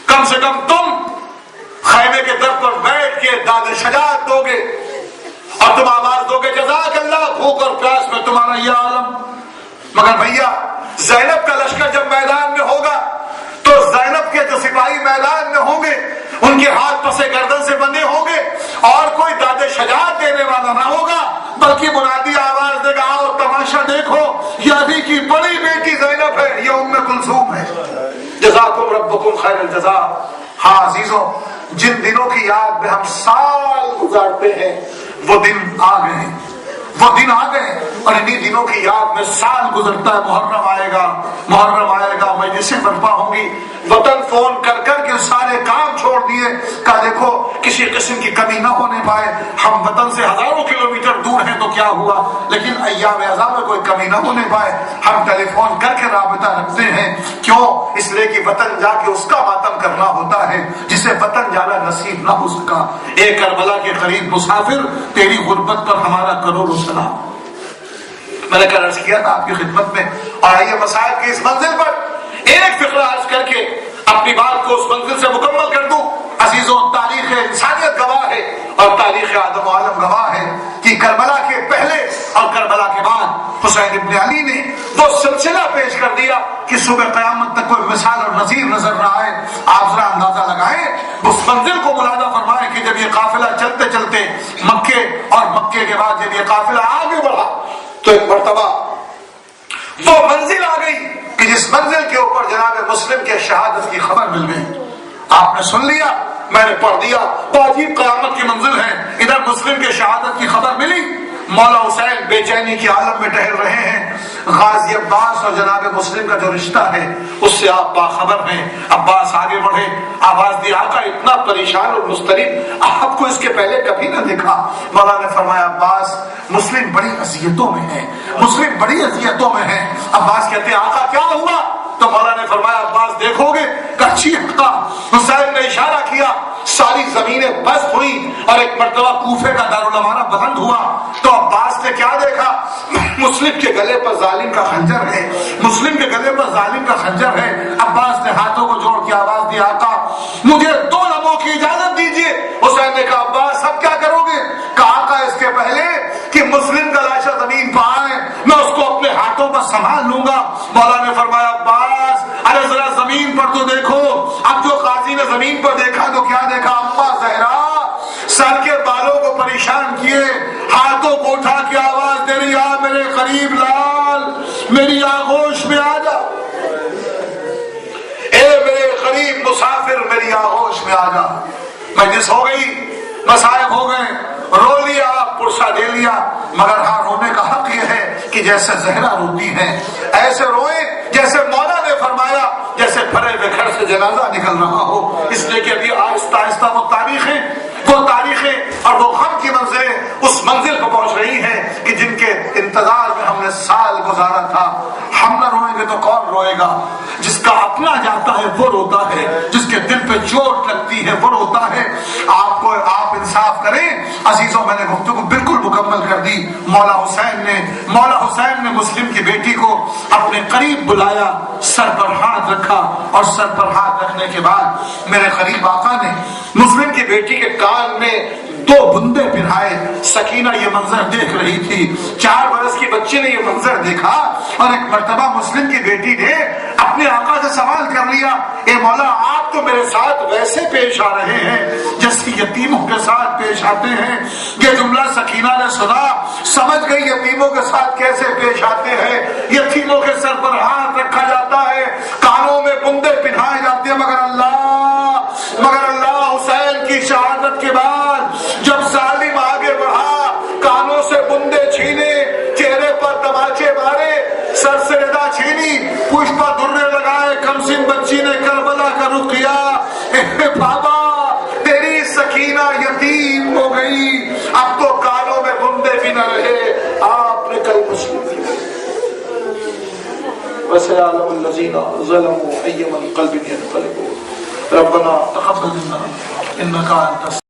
کم سے کم تم خیمے کے در پر بیٹھ کے داد شجاعت دو گے اور تم آواز دو گے جزاک اللہ، بھوک اور پیاس میں تمہارا یہ عالم۔ مگر بھیا زینب کا لشکر جب میدان میں ہوگا تو زینب کے جو سپاہی میدان میں ہوں گے ان کے ہاتھ پسے گردن سے بندھے ہوں گے اور کوئی داد شجاعت دینے والا نہ ہوگا، بلکہ منادی آواز دے گا آؤ تماشا دیکھو، یہ علی کی بڑی بیٹی زینب ہے، یہ ام کلثوم ہے۔ جزاکم ربکم خیر الجزاء۔ ہاں عزیزوں، جن دنوں کی یاد میں ہم سال گزارتے ہیں وہ دن آ گئے، وہ دن آ گئے اور انہی دنوں کی یاد میں سال گزرتا ہے، محرم آئے گا، مجلسیں برپا ہوں گی، وطن فون کر کر کے سارے کام چھوڑ دیے، کہا دیکھو کسی قسم کی کمی نہ ہونے پائے، ہم وطن سے ہزاروں کلومیٹر دور ہیں تو کیا ہوا، لیکن ایام اعزاں میں کوئی کمی نہ ہونے پائے، ہم ٹیلی فون کر کے رابطہ رکھتے ہیں۔ کیوں؟ اس لیے کہ وطن جا کے اس کا ماتم کرنا ہوتا ہے جسے وطن جانا نصیب نہ ہو سکا۔ اے کربلا کے قریب مسافر، تیری غربت پر ہمارا کروڑ سلام۔ میں نے کل عرض کیا تھا آپ کی خدمت میں، اور آئیے مسائل کی اس منزل پر ایک فقرہ عرض کر کے اپنی بات کو اس منزل سے مکمل کر دوں۔ عزیزوں، تاریخ انسانیت گواہ ہے اور تاریخ آدم و عالم گواہ ہے کہ کربلا کے پہلے اور کربلا کے بعد حسین ابن علی نے وہ سلسلہ پیش کر دیا کہ صبح قیامت تک کوئی مثال اور نظیر نظر نہ آئے۔ آپ ذرا اندازہ لگائیں، اس منزل کو ملحظہ فرمائیں کہ جب یہ قافلہ چلتے چلتے مکے اور مکے کے بعد جب یہ قافلہ آگے بڑھا تو ایک مرتبہ وہ منزل آ گئی کہ جس منزل کے اوپر جناب مسلم کے شہادت کی خبر مل گئی۔ آپ نے سن لیا، میں نے پڑھ دیا، تو عجیب قیامت کی منزل ہے۔ ادھر مسلم کے شہادت کی خبر ملی، مولا حسین بے چینی کے عالم میں ٹہل رہے ہیں۔ غازی عباس اور جناب مسلم کا جو رشتہ ہے اس سے آپ باخبر ہیں۔ عباس آگے بڑھے، آواز دی، آقا اتنا پریشان اور مضطرب آپ کو اس کے پہلے کبھی نہ دیکھا۔ مولا نے فرمایا عباس مسلم بڑی اذیتوں میں ہے، مسلم بڑی اذیتوں میں ہے۔ عباس کہتے ہیں آقا کیا ہوا؟ تو مولا نے فرمایا عباس دیکھو گے کچھی آقا۔ حسین نے اشارہ کیا، ساری زمینیں بست ہوئی اور ایک مرتبہ کوفے کا دارالامانہ بلند ہوا تو عباس نے کیا دیکھا؟ مسلم کے گلے پر ظالم کا خنجر ہے، مسلم کے گلے پر ظالم کا خنجر ہے۔ عباس نے ہاتھوں کو جوڑ کے آواز دی، آقا مجھے 2 لمحوں کی اجازت دیجیے۔ حسین نے کہا عباس اب کیا کرو گے؟ کہا آقا اس کے پہلے کہ مسلم کا لاشا زمین پر آئے میں اس کو اپنے ہاتھوں پر سنبھال لوں گا۔ مولا نے فرمایا عباس ارے ذرا زمین پر تو دیکھو۔ اب جو قاضی نے زمین پر دیکھا تو کیا دیکھا؟ اما زہرا سر کے بالوں کو پریشان کیے، ہاتھوں کو اٹھا کے آواز دے رہی، آ میرے قریب لال، میری آغوش میں آ جا، اے میرے قریب مسافر میری آغوش میں آ جا۔ مجلس ہو گئی، مصائب ہو گئے، رو لیا، پرسہ دے لیا، مگر ہاں رونے کا حق یہ ہے کہ جیسے زہرا روتی ہے ایسے روئے جیسے مولا نے فرمایا جیسے بھرے ہوئے گھر سے جنازہ نکل رہا ہو۔ اس لیے کہ ابھی آہستہ آہستہ وہ تاریخیں اور وہ غم کی منزلیں اس منزل کو پہنچ رہی ہیں کہ جن کے انتظار میں ہم نے سال گزارا تھا۔ ہم نہ روئیں گے تو کون روئے گا؟ جس کا اپنا جاتا ہے وہ روتا ہے، جس کے دل پہ چوٹ لگتی ہے وہ روتا ہے۔ آپ انصاف کریں عزیزوں، میں نے گفتگو بالکل مکمل کر دی۔ مولا حسین نے مسلم کی بیٹی کو اپنے قریب بلایا، سر پر ہاتھ رکھا اور سر پر ہاتھ رکھنے کے بعد میرے قریب آقا نے مسلم کی بیٹی کے کان میں 2 بندے پہنائے۔ سکینہ یہ منظر دیکھ رہی تھی، 4 برس کی بچی نے یہ منظر دیکھا اور ایک مرتبہ مسلم کی بیٹی نے اپنے آقا سے سوال کر لیا، اے مولا آپ تو میرے ساتھ ویسے پیش آ رہے ہیں جیسے یتیموں کے ساتھ پیش آتے ہیں۔ یہ جملہ سکینہ نے سنا، سمجھ گئی یتیموں کے ساتھ کیسے پیش آتے ہیں۔ یتیموں کے سر پر ہاتھ رکھا جاتا ہے، کانوں میں بندے پہنائے جاتے ہیں، مگر اللہ حسین کی شہادت کے بعد جب ظالم آگے بڑھا، کانوں سے بندے چھینے، چہرے پر تماچے مارے، سر سے ردا چھینی، پشت پر درے لگائے، کمسن بچی نے کربلا کا رخ کیا، اے بابا تیری سکینہ یتیم ہو گئی، اب تو کانوں میں بندے بھی نہ رہے۔ آپ نے کل مسلم وَسَيَعْلَمُ الَّذِينَ ظَلَمُوا أَيَّ مَنْقَلْبٍ يَنقَلِبُونَ ربنا تقبل منا انك انت